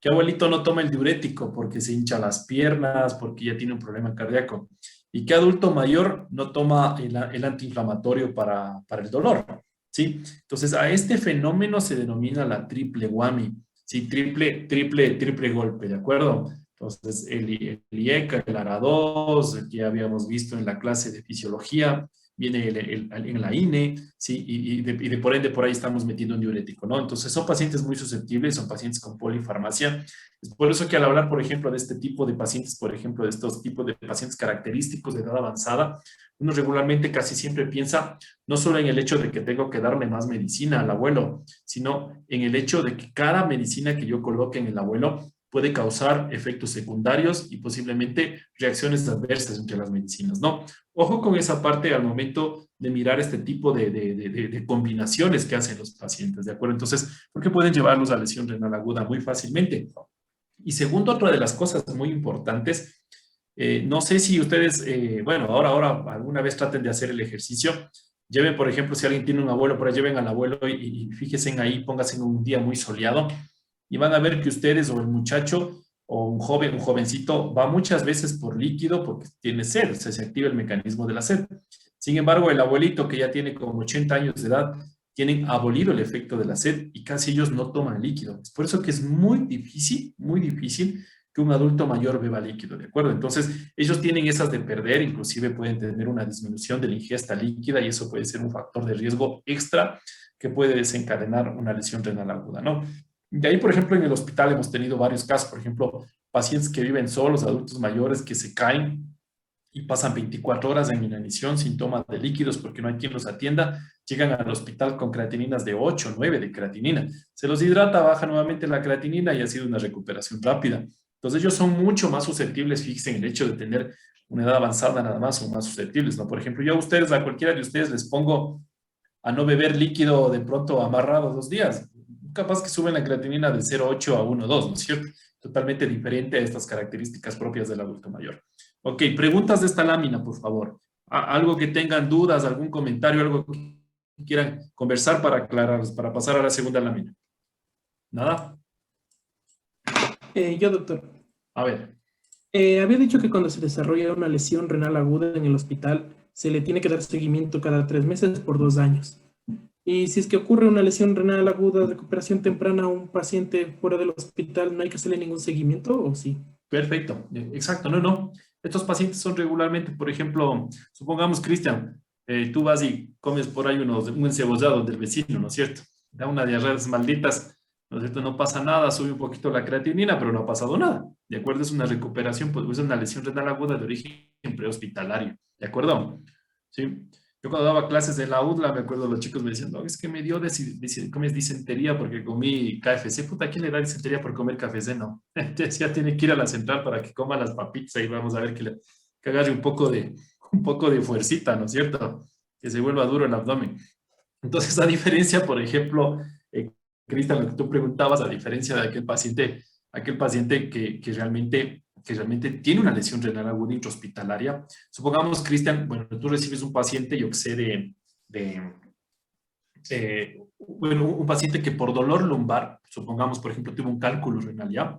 ¿Qué abuelito no toma el diurético? Porque se hincha las piernas, porque ya tiene un problema cardíaco. ¿Y qué adulto mayor no toma el antiinflamatorio para el dolor? ¿Sí? Entonces, a este fenómeno se denomina la triple WAMI, ¿sí? Triple golpe, ¿de acuerdo? Entonces, el IECA, el ARA2, que ya habíamos visto en la clase de fisiología, viene en la INE, ¿sí? Y por ende por ahí estamos metiendo un diurético, ¿no? Entonces, son pacientes muy susceptibles, son pacientes con polifarmacia. Es por eso que al hablar, por ejemplo, de este tipo de pacientes, por ejemplo, de estos tipos de pacientes característicos de edad avanzada, uno regularmente casi siempre piensa no solo en el hecho de que tengo que darle más medicina al abuelo, sino en el hecho de que cada medicina que yo coloque en el abuelo puede causar efectos secundarios y posiblemente reacciones adversas entre las medicinas, ¿no? Ojo con esa parte al momento de mirar este tipo de combinaciones que hacen los pacientes, ¿de acuerdo? Entonces, porque pueden llevarlos a lesión renal aguda muy fácilmente. Y segundo, otra de las cosas muy importantes, no sé si ustedes, bueno, ahora alguna vez traten de hacer el ejercicio. Lleven, por ejemplo, si alguien tiene un abuelo, por ahí lleven al abuelo y fíjense en ahí, pónganse en un día muy soleado y van a ver que ustedes o el muchacho o un jovencito va muchas veces por líquido porque tiene sed, o sea, se activa el mecanismo de la sed. Sin embargo, el abuelito que ya tiene como 80 años de edad, tienen abolido el efecto de la sed y casi ellos no toman líquido. Es por eso que es muy difícil que un adulto mayor beba líquido, ¿de acuerdo? Entonces, ellos tienen esas de perder, inclusive pueden tener una disminución de la ingesta líquida y eso puede ser un factor de riesgo extra que puede desencadenar una lesión renal aguda, ¿no? De ahí, por ejemplo, en el hospital hemos tenido varios casos, por ejemplo, pacientes que viven solos, adultos mayores que se caen y pasan 24 horas en inanición sin toma de líquidos porque no hay quien los atienda, llegan al hospital con creatininas de 8, 9 de creatinina. Se los hidrata, baja nuevamente la creatinina y ha sido una recuperación rápida. Entonces ellos son mucho más susceptibles, fíjense, en el hecho de tener una edad avanzada nada más, son más susceptibles, ¿no? Por ejemplo, yo a ustedes, a cualquiera de ustedes les pongo a no beber líquido de pronto amarrado 2 días. Capaz que suben la creatinina de 0,8 a 1,2, ¿no es cierto? Totalmente diferente a estas características propias del adulto mayor. Ok, preguntas de esta lámina, por favor. Algo que tengan dudas, algún comentario, algo que quieran conversar para aclarar, para pasar a la segunda lámina. ¿Nada? Yo, doctor. A ver. Había dicho que cuando se desarrolla una lesión renal aguda en el hospital, se le tiene que dar seguimiento cada 3 meses por 2 años. Y si es que ocurre una lesión renal aguda de recuperación temprana a un paciente fuera del hospital, ¿no hay que hacerle ningún seguimiento o sí? Perfecto, exacto, no. Estos pacientes son regularmente, por ejemplo, supongamos, Cristian, tú vas y comes por ahí un encebollado del vecino, ¿no es cierto? Da una diarrea malditas, ¿no es cierto? No pasa nada, sube un poquito la creatinina, pero no ha pasado nada, ¿de acuerdo? Es una recuperación, pues es una lesión renal aguda de origen prehospitalario, ¿de acuerdo? Sí. Yo cuando daba clases en la UDLA, me acuerdo los chicos me decían, no, es que me dio disentería porque comí KFC. Puta, ¿quién le da disentería por comer KFC? No. Entonces ya tiene que ir a la central para que coma las papitas y vamos a ver que agarre un poco de fuercita, ¿no es cierto? Que se vuelva duro el abdomen. Entonces, a diferencia, por ejemplo, Cristian, lo que tú preguntabas, a diferencia de aquel paciente que realmente tiene una lesión renal aguda intrahospitalaria. Supongamos, Cristian, bueno, tú recibes un paciente, yo que sé, un paciente que por dolor lumbar, supongamos, por ejemplo, tuvo un cálculo renal, ¿ya?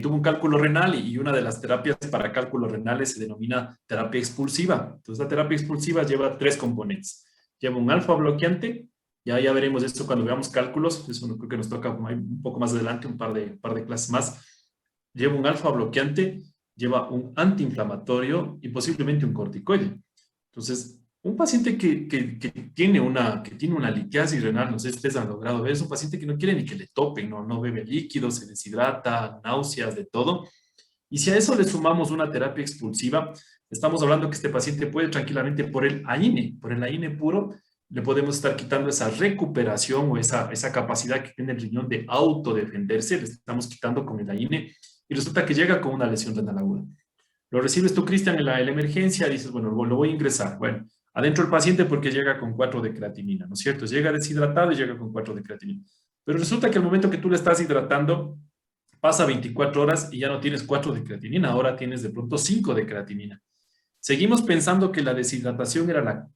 Tuvo un cálculo renal y una de las terapias para cálculos renales se denomina terapia expulsiva. Entonces, la terapia expulsiva lleva 3 componentes. Lleva un alfa bloqueante, ya veremos esto cuando veamos cálculos, eso no creo que nos toca un poco más adelante, un par de clases más. Lleva un alfa bloqueante, lleva un antiinflamatorio y posiblemente un corticoide. Entonces, un paciente que tiene una litiasis renal, no sé si ustedes han logrado ver, es un paciente que no quiere ni que le topen, no bebe líquidos, se deshidrata, náuseas, de todo. Y si a eso le sumamos una terapia expulsiva, estamos hablando que este paciente puede tranquilamente por el AINE puro, le podemos estar quitando esa recuperación o esa capacidad que tiene el riñón de autodefenderse, le estamos quitando con el AINE y resulta que llega con una lesión renal aguda. Lo recibes tú, Cristian, en la emergencia, dices, bueno, lo voy a ingresar. Bueno, adentro el paciente porque llega con 4 de creatinina, ¿no es cierto? Llega deshidratado y llega con 4 de creatinina. Pero resulta que al momento que tú le estás hidratando, pasa 24 horas y ya no tienes 4 de creatinina, ahora tienes de pronto 5 de creatinina. ¿Seguimos pensando que la deshidratación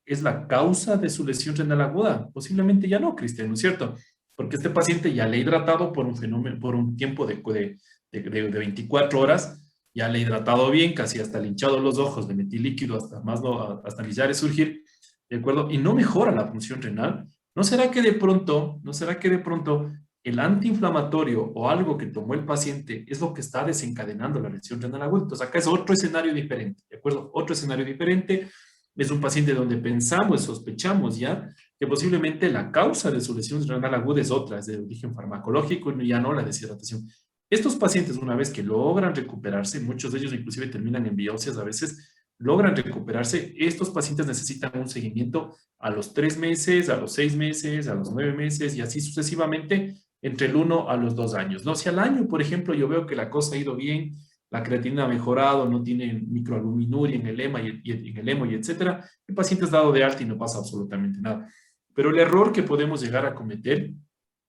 es la causa de su lesión renal aguda? Posiblemente ya no, Cristian, ¿no es cierto? Porque este paciente ya le ha hidratado por un tiempo de 24 horas, ya le he hidratado bien, casi hasta le hinchado los ojos, le metí líquido hasta ni ya resurgir, ¿de acuerdo? Y no mejora la función renal. ¿No será que de pronto el antiinflamatorio o algo que tomó el paciente es lo que está desencadenando la lesión renal aguda? Entonces acá es otro escenario diferente, ¿de acuerdo? Otro escenario diferente. Es un paciente donde pensamos, sospechamos ya que posiblemente la causa de su lesión renal aguda es otra, es de origen farmacológico y ya no la deshidratación. Estos pacientes, una vez que logran recuperarse, muchos de ellos inclusive terminan en biopsias a veces, logran recuperarse, estos pacientes necesitan un seguimiento a los 3 meses, a los 6 meses, a los 9 meses y así sucesivamente entre el 1 a los 2 años, ¿no? Si al año, por ejemplo, yo veo que la cosa ha ido bien, la creatinina ha mejorado, no tiene microalbuminuria en el hemo y etcétera, el paciente es dado de alta y no pasa absolutamente nada. Pero el error que podemos llegar a cometer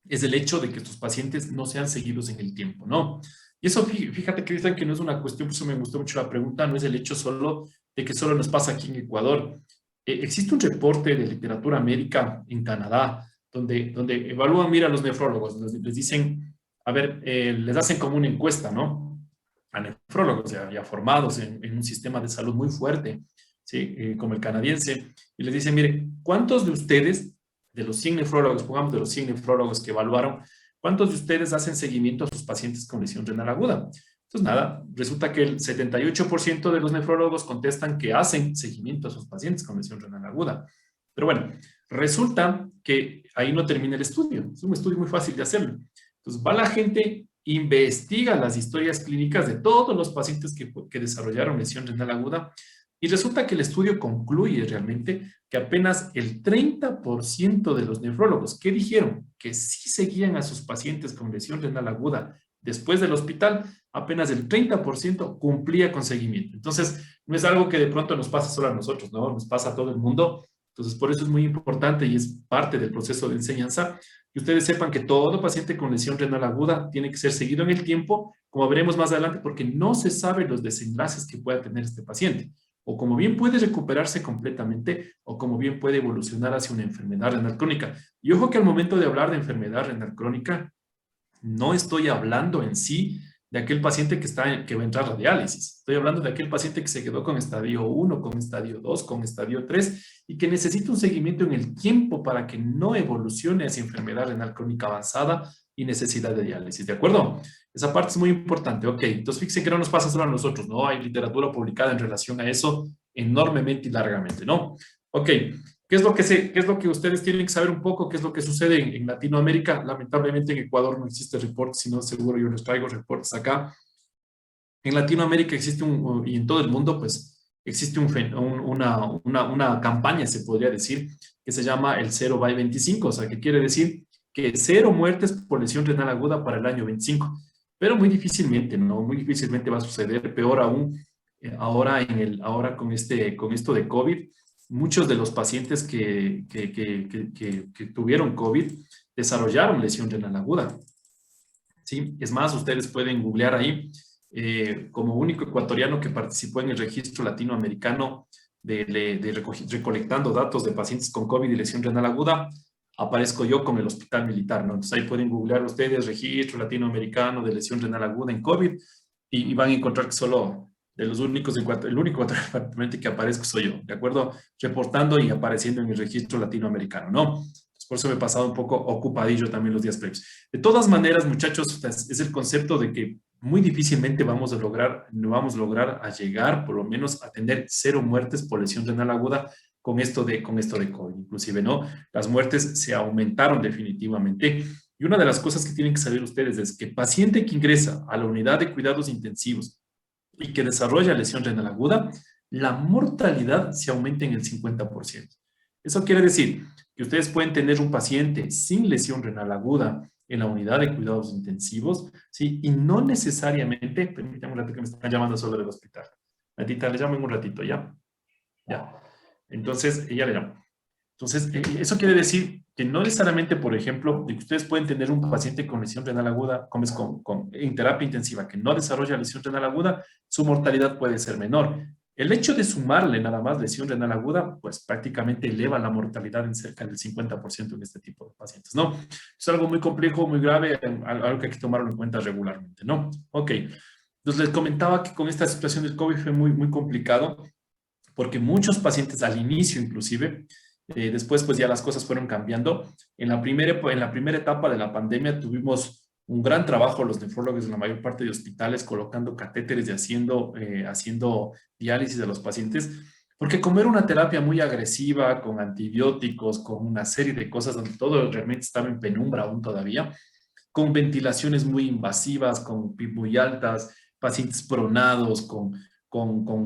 es el hecho de que estos pacientes no sean seguidos en el tiempo, ¿no? Y eso, fíjate, Cristian, que no es una cuestión, por eso me gustó mucho la pregunta, no es el hecho solo de que solo nos pasa aquí en Ecuador. Existe un reporte de literatura médica en Canadá, donde evalúan, mira, a los nefrólogos, les dicen, a ver, les hacen como una encuesta, ¿no? A nefrólogos ya formados en un sistema de salud muy fuerte, ¿sí? Como el canadiense, y les dicen, mire, ¿cuántos de ustedes, de los 100 nefrólogos, pongamos de los 100 nefrólogos que evaluaron, cuántos de ustedes hacen seguimiento a sus pacientes con lesión renal aguda? Entonces, nada, resulta que el 78% de los nefrólogos contestan que hacen seguimiento a sus pacientes con lesión renal aguda. Pero bueno, resulta que ahí no termina el estudio. Es un estudio muy fácil de hacerlo. Entonces, va la gente investiga las historias clínicas de todos los pacientes que desarrollaron lesión renal aguda y resulta que el estudio concluye realmente que apenas el 30% de los nefrólogos que dijeron que sí seguían a sus pacientes con lesión renal aguda después del hospital, apenas el 30% cumplía con seguimiento. Entonces, no es algo que de pronto nos pasa solo a nosotros, ¿no? Nos pasa a todo el mundo. Entonces, por eso es muy importante y es parte del proceso de enseñanza que ustedes sepan que todo paciente con lesión renal aguda tiene que ser seguido en el tiempo, como veremos más adelante, porque no se sabe los desenlaces que pueda tener este paciente. O como bien puede recuperarse completamente, o como bien puede evolucionar hacia una enfermedad renal crónica. Y ojo que al momento de hablar de enfermedad renal crónica, no estoy hablando en sí de aquel paciente que va a entrar a diálisis. Estoy hablando de aquel paciente que se quedó con estadio 1, con estadio 2, con estadio 3 y que necesita un seguimiento en el tiempo para que no evolucione hacia enfermedad renal crónica avanzada y necesidad de diálisis, ¿de acuerdo? Esa parte es muy importante, ok. Entonces fíjense que no nos pasa solo a nosotros, ¿no? Hay literatura publicada en relación a eso enormemente y largamente, ¿no? Ok, ¿qué es lo que ustedes tienen que saber un poco? ¿Qué es lo que sucede en Latinoamérica? Lamentablemente en Ecuador no existe reporte, si no seguro yo les traigo reportes acá. En Latinoamérica existe y en todo el mundo, pues, existe una campaña, se podría decir, que se llama el 0 by 25, o sea, que quiere decir que 0 muertes por lesión renal aguda para el año 25. Pero muy difícilmente, ¿no? Muy difícilmente va a suceder, peor aún, ahora con esto de COVID. Muchos de los pacientes que tuvieron COVID desarrollaron lesión renal aguda. ¿Sí? Es más, ustedes pueden googlear ahí, como único ecuatoriano que participó en el registro latinoamericano recolectando datos de pacientes con COVID y lesión renal aguda, aparezco yo con el hospital militar, ¿no? Entonces ahí pueden googlear ustedes registro latinoamericano de lesión renal aguda en COVID y van a encontrar que solo de los únicos, el único departamento que aparezco soy yo, ¿de acuerdo? Reportando y apareciendo en el registro latinoamericano, ¿no? Entonces, por eso me he pasado un poco ocupadillo también los días previos. De todas maneras, muchachos, es el concepto de que muy difícilmente no vamos a lograr a llegar, por lo menos, a tener 0 muertes por lesión renal aguda con esto de COVID. Inclusive, ¿no? Las muertes se aumentaron definitivamente. Y una de las cosas que tienen que saber ustedes es que paciente que ingresa a la unidad de cuidados intensivos y que desarrolla lesión renal aguda, la mortalidad se aumenta en el 50%. Eso quiere decir que ustedes pueden tener un paciente sin lesión renal aguda en la unidad de cuidados intensivos, ¿sí? Y no necesariamente, permítanme un ratito que me están llamando solo del hospital. Natita, le llamo en un ratito, ¿ya? Ya. Entonces, ella le llama. Entonces, eso quiere decir que no necesariamente, por ejemplo, de que ustedes pueden tener un paciente con lesión renal aguda, en terapia intensiva, que no desarrolla lesión renal aguda, su mortalidad puede ser menor. El hecho de sumarle nada más lesión renal aguda, pues prácticamente eleva la mortalidad en cerca del 50% en este tipo de pacientes, ¿no? Es algo muy complejo, muy grave, algo que hay que tomarlo en cuenta regularmente, ¿no? Ok. Entonces, les comentaba que con esta situación del COVID fue muy, muy complicado, porque muchos pacientes al inicio inclusive, después pues ya las cosas fueron cambiando. En la primera etapa de la pandemia tuvimos un gran trabajo los nefrólogos en la mayor parte de hospitales colocando catéteres y haciendo diálisis a los pacientes, porque como era una terapia muy agresiva, con antibióticos, con una serie de cosas donde todo realmente estaba en penumbra aún todavía, con ventilaciones muy invasivas, con PIB muy altas, pacientes pronados, con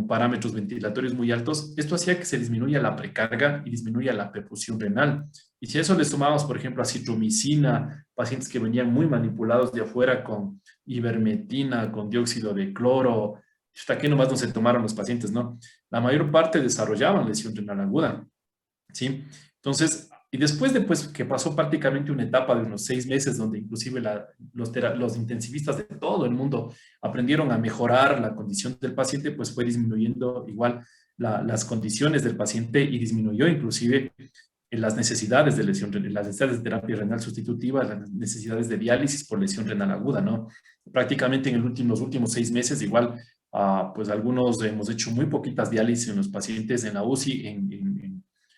parámetros ventilatorios muy altos, esto hacía que se disminuya la precarga y disminuya la perfusión renal. Y si a eso le sumamos, por ejemplo, acitromicina, pacientes que venían muy manipulados de afuera con ivermectina, con dióxido de cloro, hasta aquí nomás no se tomaron los pacientes, ¿no? La mayor parte desarrollaban lesión renal aguda, ¿sí? Entonces, y después de que pasó prácticamente una etapa de unos 6 meses donde inclusive los intensivistas de todo el mundo aprendieron a mejorar la condición del paciente, pues fue disminuyendo igual las condiciones del paciente y disminuyó inclusive las necesidades de las necesidades de terapia renal sustitutiva, las necesidades de diálisis por lesión renal aguda, ¿no? Prácticamente en los últimos 6 meses igual, pues algunos hemos hecho muy poquitas diálisis en los pacientes en la UCI,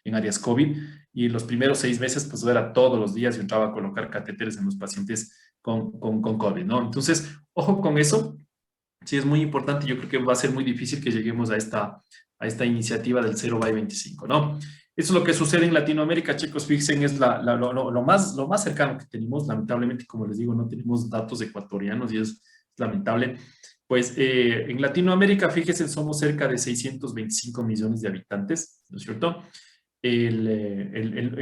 en áreas COVID, y los primeros 6 meses, pues era todos los días, yo entraba a colocar catéteres en los pacientes con COVID, ¿no? Entonces, ojo con eso, sí es muy importante, yo creo que va a ser muy difícil que lleguemos a esta iniciativa del 0 by 25, ¿no? Eso es lo que sucede en Latinoamérica, chicos. Fíjense, es lo más cercano que tenemos. Lamentablemente, como les digo, no tenemos datos ecuatorianos y es lamentable. Pues en Latinoamérica, fíjense, somos cerca de 625 millones de habitantes, ¿no es cierto? El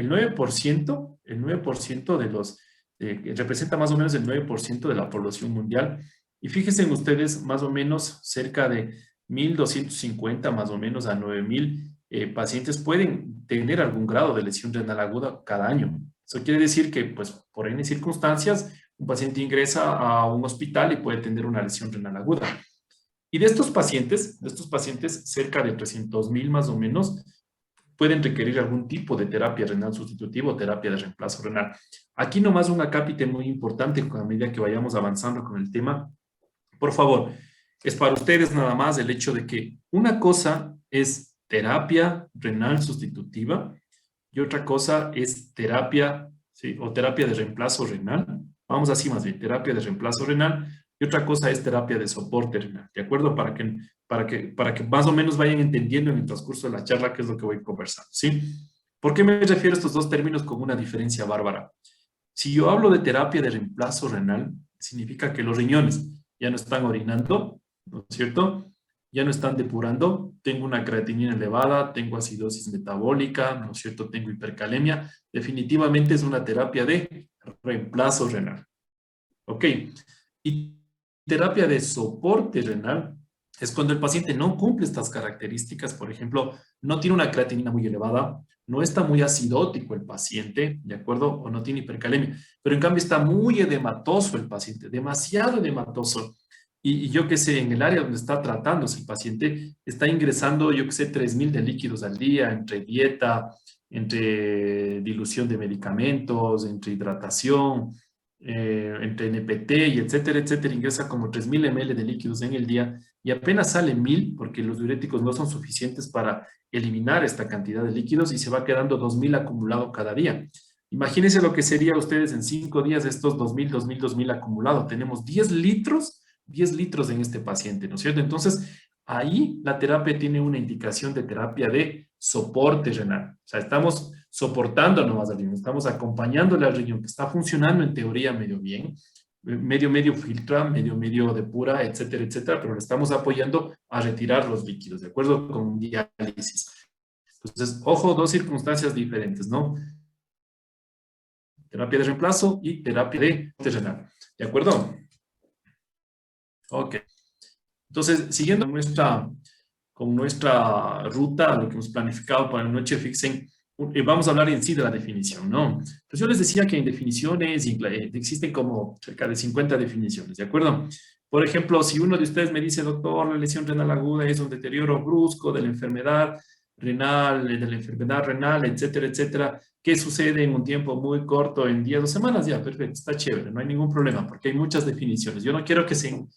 9%, el 9% de los, representa más o menos el 9% de la población mundial. Y fíjense ustedes, más o menos cerca de 1.250 más o menos a 9.000 pacientes pueden tener algún grado de lesión renal aguda cada año. Eso quiere decir que, pues, por N circunstancias, un paciente ingresa a un hospital y puede tener una lesión renal aguda. Y de estos pacientes, cerca de 300.000 más o menos, pueden requerir algún tipo de terapia renal sustitutiva o terapia de reemplazo renal. Aquí nomás un acápite muy importante a medida que vayamos avanzando con el tema. Por favor, es para ustedes nada más el hecho de que una cosa es terapia renal sustitutiva y otra cosa es terapia, ¿sí? O terapia de reemplazo renal. Vamos así más bien, terapia de reemplazo renal y otra cosa es terapia de soporte renal, ¿de acuerdo? Para que más o menos vayan entendiendo en el transcurso de la charla qué es lo que voy conversando, ¿sí? ¿Por qué me refiero a estos dos términos con una diferencia bárbara? Si yo hablo de terapia de reemplazo renal, significa que los riñones ya no están orinando, ¿no es cierto? Ya no están depurando, tengo una creatinina elevada, tengo acidosis metabólica, ¿no es cierto? Tengo hipercalemia. Definitivamente es una terapia de reemplazo renal. ¿Ok? Y terapia de soporte renal es cuando el paciente no cumple estas características. Por ejemplo, no tiene una creatinina muy elevada, no está muy acidótico el paciente, ¿de acuerdo? O no tiene hipercalemia, pero en cambio está muy edematoso el paciente, demasiado edematoso. Y yo qué sé, en el área donde está tratándose el paciente, está ingresando, yo qué sé, 3.000 de líquidos al día, entre dieta, entre dilución de medicamentos, entre hidratación, entre NPT y etcétera, etcétera, ingresa como 3.000 ml de líquidos en el día y apenas sale 1.000 porque los diuréticos no son suficientes para eliminar esta cantidad de líquidos y se va quedando 2.000 acumulado cada día. Imagínense lo que sería ustedes en 5 días estos 2.000 acumulado. Tenemos 10 litros en este paciente, ¿no es cierto? Entonces, ahí la terapia tiene una indicación de terapia de soporte renal. O sea, estamos soportando nomás al riñón, estamos acompañándole al riñón que está funcionando en teoría medio bien, medio filtra, medio depura, etcétera, etcétera, pero le estamos apoyando a retirar los líquidos, ¿de acuerdo? Con diálisis. Entonces, ojo, dos circunstancias diferentes, ¿no? Terapia de reemplazo y terapia de renal, ¿de acuerdo? Ok. Entonces, siguiendo con nuestra ruta, lo que hemos planificado para la noche, fíjense, vamos a hablar en sí de la definición, ¿no? Pues yo les decía que en definiciones existen como cerca de 50 definiciones, ¿de acuerdo? Por ejemplo, si uno de ustedes me dice, doctor, la lesión renal aguda es un deterioro brusco de la enfermedad renal, etcétera, etcétera, ¿qué sucede en un tiempo muy corto, en días o semanas? Ya, perfecto, está chévere, no hay ningún problema, porque hay muchas definiciones. Yo no quiero que se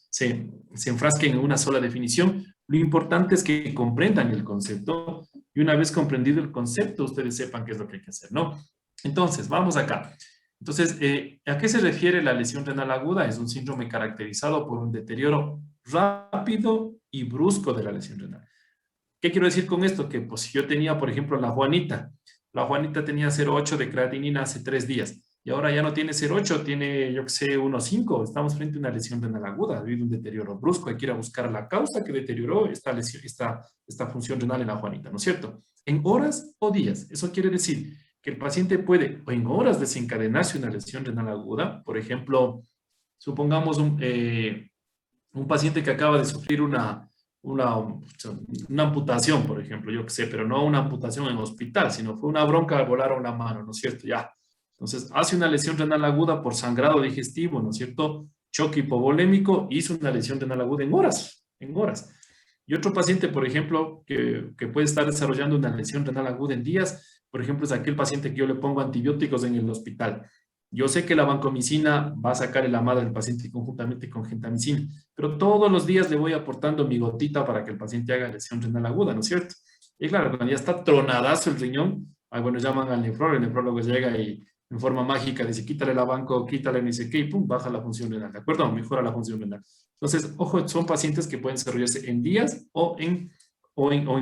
enfrasquen en una sola definición. Lo importante es que comprendan el concepto y una vez comprendido el concepto, ustedes sepan qué es lo que hay que hacer, ¿no? Entonces, vamos acá. Entonces, ¿a qué se refiere la lesión renal aguda? Es un síndrome caracterizado por un deterioro rápido y brusco de la lesión renal. ¿Qué quiero decir con esto? Que pues si yo tenía, por ejemplo, la Juanita tenía 0,8 de creatinina hace 3 días y ahora ya no tiene 0,8, tiene, yo qué sé, 1,5. Estamos frente a una lesión renal aguda, ha habido un deterioro brusco, hay que ir a buscar la causa que deterioró esta lesión, esta función renal en la Juanita, ¿no es cierto? En horas o días. Eso quiere decir que el paciente puede, o en horas, desencadenarse una lesión renal aguda. Por ejemplo, supongamos un paciente que acaba de sufrir una amputación, por ejemplo, yo qué sé, pero no una amputación en hospital, sino fue una bronca al volar a una mano, ¿no es cierto? Ya. Entonces, hace una lesión renal aguda por sangrado digestivo, ¿no es cierto? Choque hipovolémico, hizo una lesión renal aguda en horas. Y otro paciente, por ejemplo, que puede estar desarrollando una lesión renal aguda en días, por ejemplo, es aquel paciente que yo le pongo antibióticos en el hospital. Yo sé que la vancomicina va a sacar el AMA del paciente conjuntamente con gentamicina, pero todos los días le voy aportando mi gotita para que el paciente haga lesión renal aguda, ¿no es cierto? Y claro, cuando ya está tronadazo el riñón, bueno, llaman al nefrólogo, el nefrólogo llega y en forma mágica dice, quítale la banco, quítale ni sé qué, y pum, baja la función renal, ¿de acuerdo? Mejora la función renal. Entonces, ojo, son pacientes que pueden desarrollarse en días o en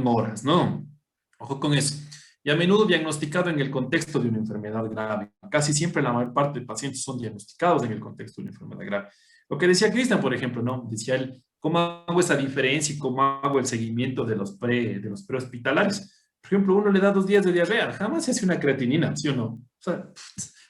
horas, ¿no? Ojo con eso. y a menudo diagnosticado en el contexto de una enfermedad grave. Casi siempre la mayor parte de pacientes son diagnosticados en el contexto de una enfermedad grave. Lo que decía Cristian, por ejemplo, ¿no? Decía él, ¿cómo hago esa diferencia y cómo hago el seguimiento de los prehospitalarios? Por ejemplo, uno le da 2 días de diarrea, jamás se hace una creatinina, ¿sí o no? O sea,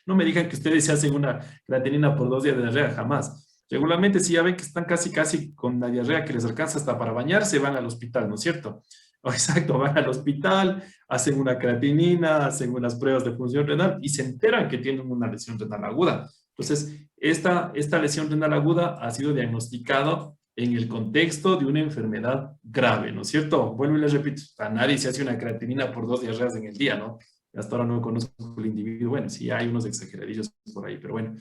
no me digan que ustedes se hacen una creatinina por 2 días de diarrea, jamás. Regularmente, si ya ven que están casi con la diarrea que les alcanza hasta para bañarse, van al hospital, ¿no es cierto? Exacto, van al hospital, hacen una creatinina, hacen unas pruebas de función renal y se enteran que tienen una lesión renal aguda. Entonces, esta lesión renal aguda ha sido diagnosticada en el contexto de una enfermedad grave, ¿no es cierto? Vuelvo y les repito, a nadie se hace una creatinina por 2 diarreas en el día, ¿no? Hasta ahora no conozco el individuo, bueno, sí hay unos exageradillos por ahí, pero bueno.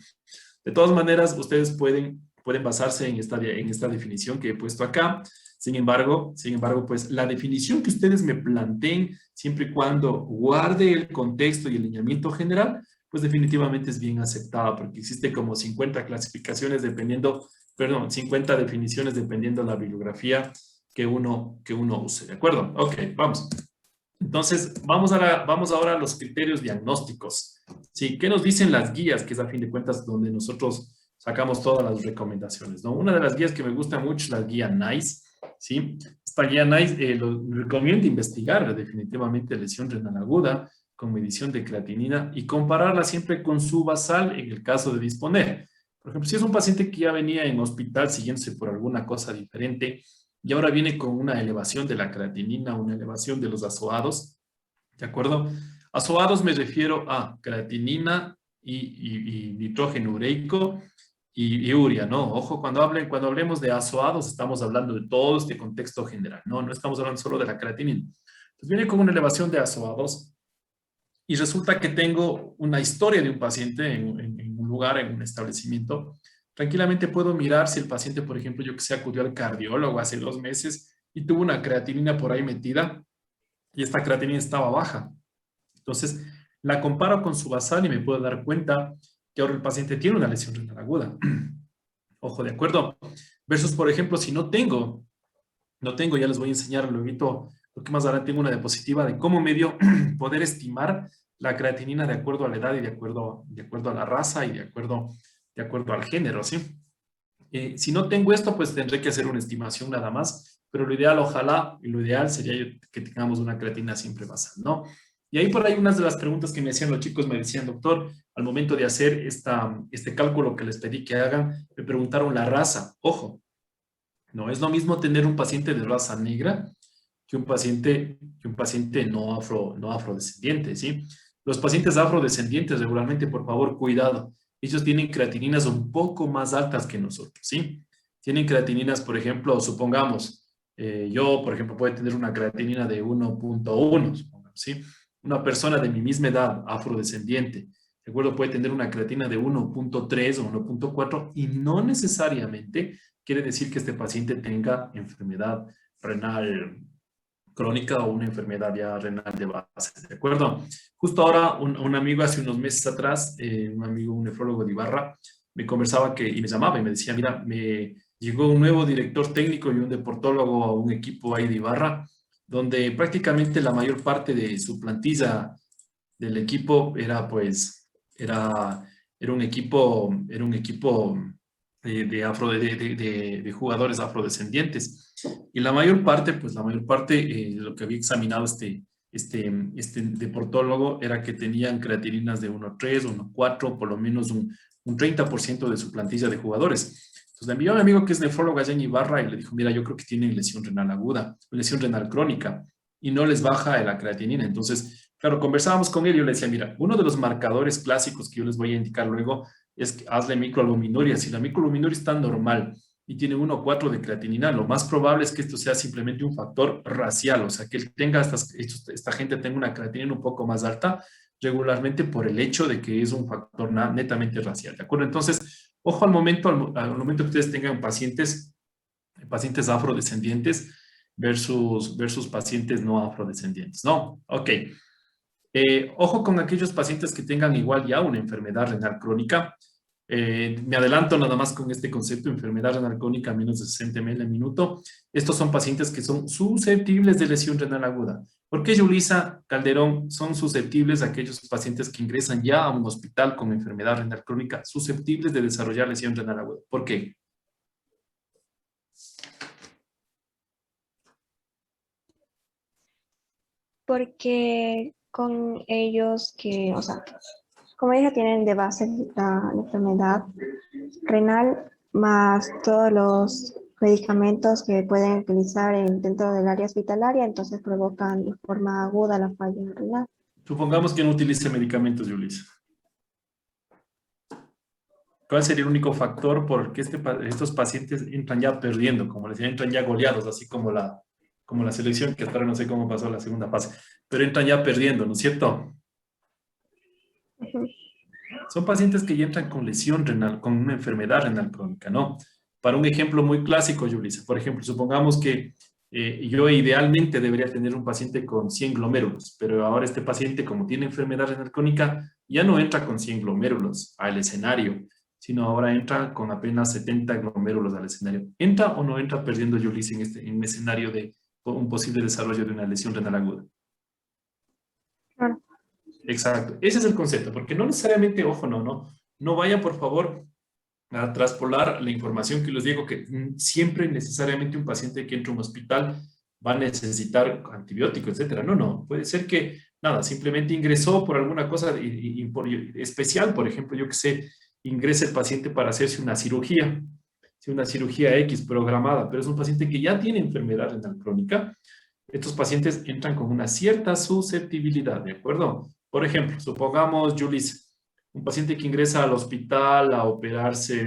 De todas maneras, ustedes pueden basarse en esta definición que he puesto acá. Sin embargo, pues la definición que ustedes me planteen, siempre y cuando guarde el contexto y el lineamiento general, pues definitivamente es bien aceptada, porque existe como 50 clasificaciones 50 definiciones dependiendo de la bibliografía que uno use, ¿de acuerdo? Ok, vamos. Entonces, vamos ahora a los criterios diagnósticos. ¿Sí? ¿Qué nos dicen las guías? Que es a fin de cuentas donde nosotros sacamos todas las recomendaciones, ¿no? Una de las guías que me gusta mucho es la guía NICE, ¿sí? Esta guía NICE lo recomiendo investigar definitivamente lesión renal aguda con medición de creatinina y compararla siempre con su basal en el caso de disponer. Por ejemplo, si es un paciente que ya venía en hospital siguiéndose por alguna cosa diferente y ahora viene con una elevación de la creatinina, una elevación de los ASOADOS, ¿de acuerdo? ASOADOS me refiero a creatinina y nitrógeno ureico y urea, ¿no? Ojo, cuando hablemos de ASOADOS estamos hablando de todo este contexto general, ¿no? No estamos hablando solo de la creatinina. Entonces viene con una elevación de ASOADOS y resulta que tengo una historia de un paciente en un lugar, en un establecimiento. Tranquilamente puedo mirar si el paciente, por ejemplo, yo que sé, acudió al cardiólogo hace 2 meses y tuvo una creatinina por ahí metida y esta creatinina estaba baja. Entonces, la comparo con su basal y me puedo dar cuenta que ahora el paciente tiene una lesión renal aguda. Ojo, ¿de acuerdo? Versus, por ejemplo, si no tengo, ya les voy a enseñar luego, porque más adelante tengo una diapositiva de cómo medio poder estimar la creatinina de acuerdo a la edad y de acuerdo a la raza y de acuerdo al género, ¿sí? Si no tengo esto, pues tendré que hacer una estimación nada más, pero lo ideal sería que tengamos una creatinina siempre basal, ¿no? Y ahí por ahí unas de las preguntas que me hacían los chicos me decían, doctor, al momento de hacer este cálculo que les pedí que hagan, me preguntaron la raza. Ojo, no es lo mismo tener un paciente de raza negra que un paciente no afrodescendiente, ¿sí? Los pacientes afrodescendientes regularmente, por favor, cuidado. Ellos tienen creatininas un poco más altas que nosotros, ¿sí? Tienen creatininas, por ejemplo, supongamos, yo, por ejemplo, puedo tener una creatinina de 1.1, supongamos, ¿sí? Una persona de mi misma edad, afrodescendiente, ¿de acuerdo? Puede tener una creatina de 1.3 o 1.4 y no necesariamente quiere decir que este paciente tenga enfermedad renal crónica o una enfermedad ya renal de base, ¿de acuerdo? Justo ahora, un amigo hace unos meses atrás, un nefrólogo de Ibarra, me conversaba y me llamaba y me decía, mira, me llegó un nuevo director técnico y un deportólogo a un equipo ahí de Ibarra, donde prácticamente la mayor parte de su plantilla del equipo era un equipo de jugadores afrodescendientes. Y la mayor parte de lo que había examinado este deportólogo era que tenían creatininas de 1.3, 1.4, por lo menos un 30% de su plantilla de jugadores. Entonces le envió a mi amigo que es nefrólogo allá en Ibarra y le dijo, mira, yo creo que tienen lesión renal aguda, lesión renal crónica, y no les baja la creatinina. Entonces, claro, conversábamos con él y yo le decía, mira, uno de los marcadores clásicos que yo les voy a indicar luego es que hazle microalbuminuria. Si la microalbuminuria está normal y tiene 1.4 de creatinina, lo más probable es que esto sea simplemente un factor racial, o sea, que él tenga esta gente tenga una creatinina un poco más alta regularmente por el hecho de que es un factor netamente racial, ¿de acuerdo? Entonces, ojo al momento que ustedes tengan pacientes afrodescendientes versus pacientes no afrodescendientes, ¿no? Ok. Ojo con aquellos pacientes que tengan igual ya una enfermedad renal crónica. Me adelanto nada más con este concepto, enfermedad renal crónica menos de 60 ml en minuto. Estos son pacientes que son susceptibles de lesión renal aguda. ¿Por qué, Yulisa Calderón, son susceptibles aquellos pacientes que ingresan ya a un hospital con enfermedad renal crónica susceptibles de desarrollar lesión renal aguda? ¿Por qué? Porque con ellos que, o sea, como ellos tienen de base la enfermedad renal, más todos los medicamentos que pueden utilizar dentro del área hospitalaria, entonces provocan de forma aguda la falla renal. Supongamos que no utilice medicamentos, Yulisa. ¿Cuál sería el único factor por el que estos pacientes entran ya perdiendo? Como les decía, entran ya goleados, así como la selección, que hasta ahora no sé cómo pasó la segunda fase, pero entran ya perdiendo, ¿no es cierto? Son pacientes que ya entran con lesión renal, con una enfermedad renal crónica, ¿no? Para un ejemplo muy clásico, Yulisa, por ejemplo, supongamos que yo idealmente debería tener un paciente con 100 glomérulos, pero ahora este paciente, como tiene enfermedad renal crónica, ya no entra con 100 glomérulos al escenario, sino ahora entra con apenas 70 glomérulos al escenario. ¿Entra o no entra perdiendo, Yulisa, en un escenario de un posible desarrollo de una lesión renal aguda? Claro. Exacto, ese es el concepto, porque no necesariamente, ojo, no vaya por favor a traspolar la información que les digo que siempre necesariamente un paciente que entra a un hospital va a necesitar antibióticos, etcétera. No, puede ser que nada, simplemente ingresó por alguna cosa especial, por ejemplo, yo que sé, ingresa el paciente para hacerse una cirugía X programada, pero es un paciente que ya tiene enfermedad renal crónica. Estos pacientes entran con una cierta susceptibilidad, ¿de acuerdo? Por ejemplo, supongamos, Julis, un paciente que ingresa al hospital a operarse,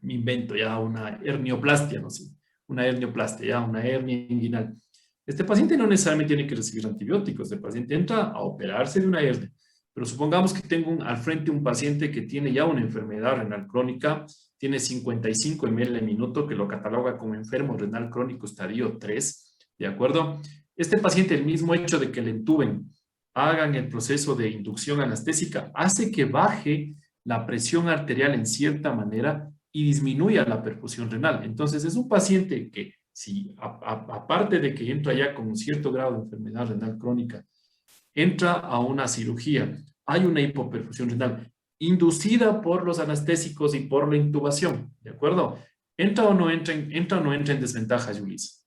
me invento ya una hernioplastia, no sé, una hernioplastia, ya una hernia inguinal. Este paciente no necesariamente tiene que recibir antibióticos, el paciente entra a operarse de una hernia. Pero supongamos que tengo al frente un paciente que tiene ya una enfermedad renal crónica, tiene 55 ml en minuto, que lo cataloga como enfermo renal crónico estadio 3, ¿de acuerdo? Este paciente, el mismo hecho de que le entuben, hagan el proceso de inducción anestésica, hace que baje la presión arterial en cierta manera y disminuya la perfusión renal. Entonces, es un paciente que, si aparte de que entra ya con un cierto grado de enfermedad renal crónica, entra a una cirugía, hay una hipoperfusión renal inducida por los anestésicos y por la intubación, ¿de acuerdo? ¿Entra o no entra en desventaja, Yulisa?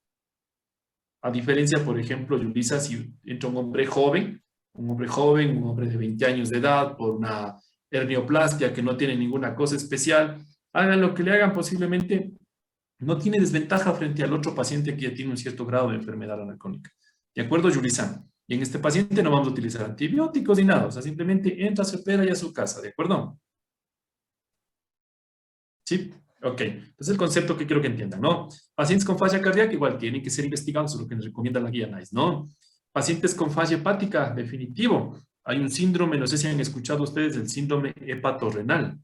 A diferencia, por ejemplo, Yulisa, si entra un hombre joven, un hombre de 20 años de edad, por una hernioplastia que no tiene ninguna cosa especial, hagan lo que le hagan, posiblemente no tiene desventaja frente al otro paciente que ya tiene un cierto grado de enfermedad renal crónica. ¿De acuerdo, Yulisa? Y en este paciente no vamos a utilizar antibióticos ni nada, o sea, simplemente entra, se opera y a su casa, ¿de acuerdo? ¿Sí? Ok, entonces el concepto que quiero que entiendan, ¿no? Pacientes con falla cardíaca igual tienen que ser investigados, es lo que nos recomienda la guía NICE, ¿no? Pacientes con falla hepática, definitivo. Hay un síndrome, no sé si han escuchado ustedes, el síndrome hepatorrenal,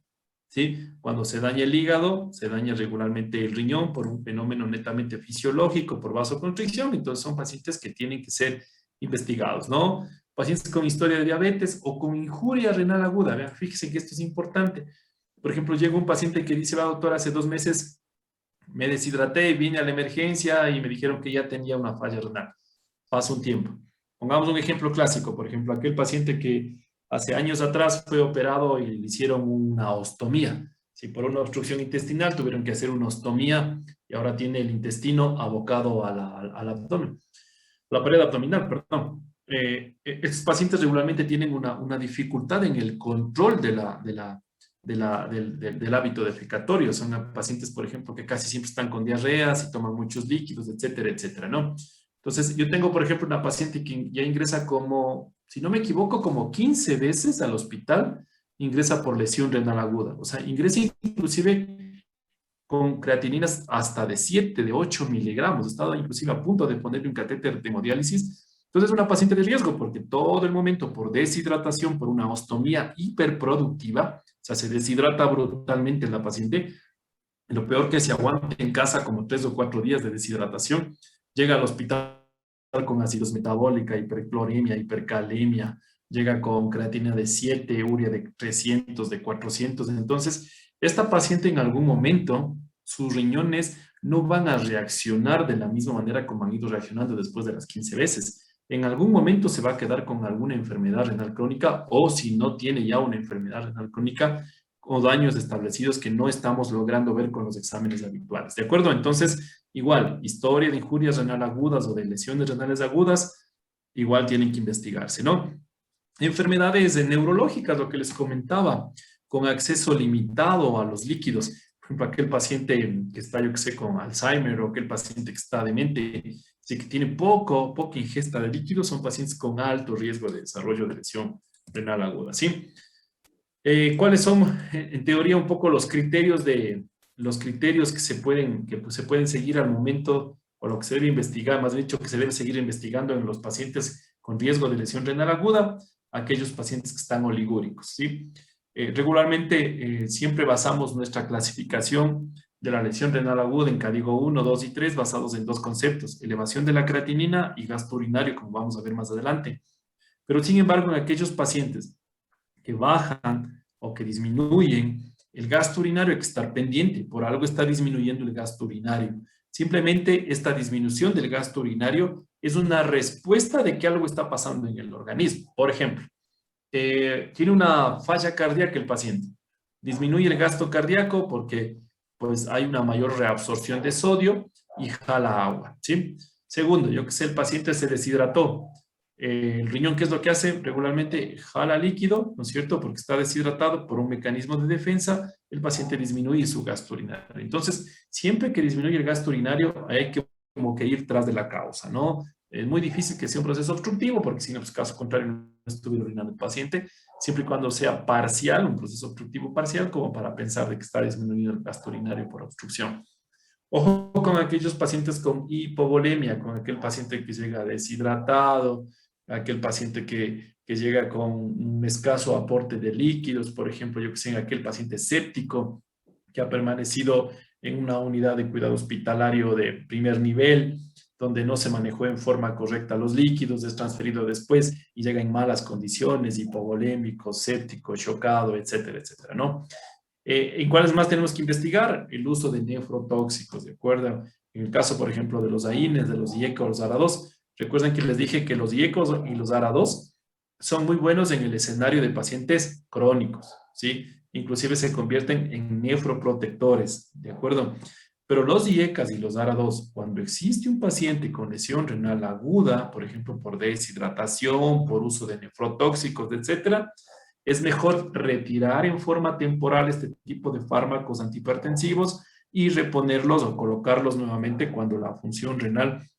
¿sí? Cuando se daña el hígado, se daña regularmente el riñón por un fenómeno netamente fisiológico, por vasoconstricción, entonces son pacientes que tienen que ser investigados, ¿no? Pacientes con historia de diabetes o con injuria renal aguda, vean, fíjense que esto es importante. Por ejemplo, llega un paciente que dice, doctor, hace 2 meses me deshidraté, vine a la emergencia y me dijeron que ya tenía una falla renal. Pasa un tiempo. Pongamos un ejemplo clásico, por ejemplo, aquel paciente que hace años atrás fue operado y le hicieron una ostomía. Si por una obstrucción intestinal tuvieron que hacer una ostomía y ahora tiene el intestino abocado al abdomen. La pared abdominal, perdón. Estos pacientes regularmente tienen una dificultad en el control del hábito defecatorio. Son pacientes, por ejemplo, que casi siempre están con diarreas y toman muchos líquidos, etcétera, etcétera, ¿no? Entonces, yo tengo, por ejemplo, una paciente que ya ingresa como, si no me equivoco, como 15 veces al hospital, ingresa por lesión renal aguda. O sea, ingresa inclusive con creatininas hasta de 7, de 8 miligramos. Estaba inclusive a punto de ponerle un catéter de hemodiálisis. Entonces, es una paciente de riesgo porque todo el momento, por deshidratación, por una ostomía hiperproductiva, o sea, se deshidrata brutalmente la paciente. Lo peor que se aguanta en casa como 3 o 4 días de deshidratación, llega al hospital con acidosis metabólica, hipercloремia, hipercalemia, llega con creatina de 7, urea de 300, de 400. Entonces, esta paciente en algún momento, sus riñones no van a reaccionar de la misma manera como han ido reaccionando después de las 15 veces. En algún momento se va a quedar con alguna enfermedad renal crónica, o si no tiene ya una enfermedad renal crónica, o daños establecidos que no estamos logrando ver con los exámenes habituales. ¿De acuerdo? Entonces, igual, historia de injurias renal agudas o de lesiones renales agudas, igual tienen que investigarse, ¿no? Enfermedades neurológicas, lo que les comentaba, con acceso limitado a los líquidos. Por ejemplo, aquel paciente que está, yo que sé, con Alzheimer, o aquel paciente que está demente, sí, que tiene poca ingesta de líquidos, son pacientes con alto riesgo de desarrollo de lesión renal aguda, ¿sí? ¿Cuáles son, en teoría, un poco los criterios que se pueden seguir al momento, o lo que se debe investigar, más bien dicho, que se debe seguir investigando en los pacientes con riesgo de lesión renal aguda? Aquellos pacientes que están oligúricos, ¿sí? Regularmente siempre basamos nuestra clasificación de la lesión renal aguda en CADIGO 1, 2 y 3 basados en dos conceptos: elevación de la creatinina y gasto urinario, como vamos a ver más adelante. Pero sin embargo, en aquellos pacientes que bajan o que disminuyen el gasto urinario, hay que estar pendiente. Por algo está disminuyendo el gasto urinario. Simplemente esta disminución del gasto urinario es una respuesta de que algo está pasando en el organismo. Por ejemplo, tiene una falla cardíaca el paciente. Disminuye el gasto cardíaco porque pues, hay una mayor reabsorción de sodio y jala agua, ¿sí? Segundo, yo que sé, el paciente se deshidrató. El riñón, ¿qué es lo que hace? Regularmente jala líquido, ¿no es cierto? Porque está deshidratado. Por un mecanismo de defensa, el paciente disminuye su gasto urinario. Entonces, siempre que disminuye el gasto urinario, hay que como que ir tras de la causa, ¿no? Es muy difícil que sea un proceso obstructivo, porque si no, pues caso contrario, no estuviera orinando el paciente, siempre y cuando sea parcial, un proceso obstructivo parcial, como para pensar de que está disminuyendo el gasto urinario por obstrucción. Ojo con aquellos pacientes con hipovolemia, con aquel paciente que llega deshidratado, aquel paciente que llega con un escaso aporte de líquidos, por ejemplo, yo que sé, aquel paciente séptico que ha permanecido en una unidad de cuidado hospitalario de primer nivel, donde no se manejó en forma correcta los líquidos, es transferido después y llega en malas condiciones, hipovolémico, séptico, chocado, etcétera, etcétera, ¿no? ¿En cuáles más tenemos que investigar? El uso de nefrotóxicos, ¿de acuerdo? En el caso, por ejemplo, de los AINES, de los IECA o los ARA2, recuerden que les dije que los IECOS y los ARA2 son muy buenos en el escenario de pacientes crónicos, ¿sí? Inclusive se convierten en nefroprotectores, ¿de acuerdo? Pero los IECAS y los ARA2, cuando existe un paciente con lesión renal aguda, por ejemplo, por deshidratación, por uso de nefrotóxicos, etcétera, es mejor retirar en forma temporal este tipo de fármacos antihipertensivos y reponerlos o colocarlos nuevamente cuando la función renal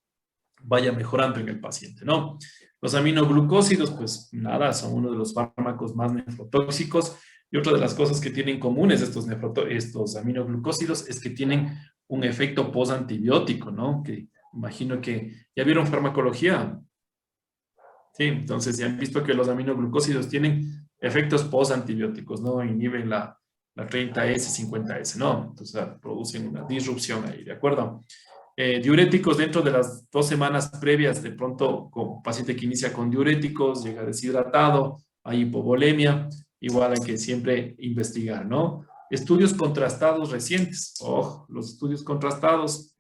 vaya mejorando en el paciente, ¿no? Los aminoglucósidos, pues nada, son uno de los fármacos más nefrotóxicos. Y otra de las cosas que tienen comunes estos aminoglucósidos es que tienen un efecto postantibiótico, ¿no? Que imagino que ya vieron farmacología. Sí, entonces ya han visto que los aminoglucósidos tienen efectos postantibióticos, ¿no? Inhiben la 30S, 50S, ¿no? Entonces producen una disrupción ahí, ¿de acuerdo? Diuréticos dentro de las 2 semanas previas, de pronto, con paciente que inicia con diuréticos, llega deshidratado, hay hipovolemia, igual hay que siempre investigar, ¿no? Estudios contrastados recientes. Los estudios contrastados,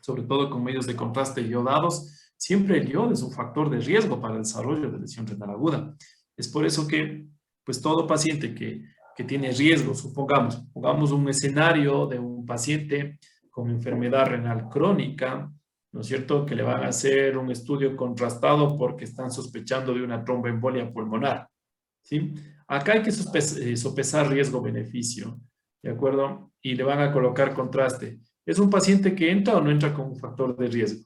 sobre todo con medios de contraste iodados, siempre el yodo es un factor de riesgo para el desarrollo de lesión renal aguda. Es por eso que, pues, todo paciente que tiene riesgo, pongamos un escenario de un paciente con enfermedad renal crónica, ¿no es cierto?, que le van a hacer un estudio contrastado porque están sospechando de una tromboembolia pulmonar, ¿sí? Acá hay que sopesar riesgo-beneficio, ¿de acuerdo? Y le van a colocar contraste. ¿Es un paciente que entra o no entra con un factor de riesgo?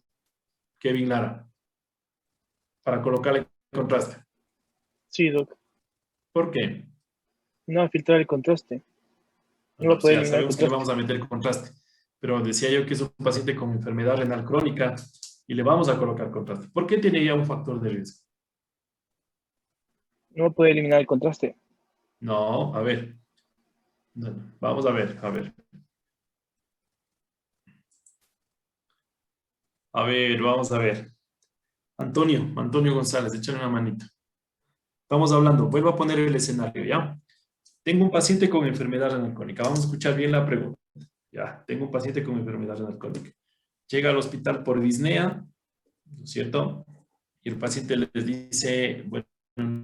Kevin Lara, para colocarle contraste. Sí, doc. ¿Por qué? No va a filtrar el contraste. No lo puede eliminar. Sabemos que le vamos a meter contraste. Pero decía yo que es un paciente con enfermedad renal crónica y le vamos a colocar contraste. ¿Por qué tiene ya un factor de riesgo? No puede eliminar el contraste. No, a ver. Vamos a ver. Vamos a ver. Antonio González, échale una manita. Estamos hablando, vuelvo a poner el escenario, ¿ya? Tengo un paciente con enfermedad renal crónica. Vamos a escuchar bien la pregunta. Ya, tengo un paciente con enfermedad renal crónica. Llega al hospital por disnea, ¿no es cierto? Y el paciente les dice, bueno,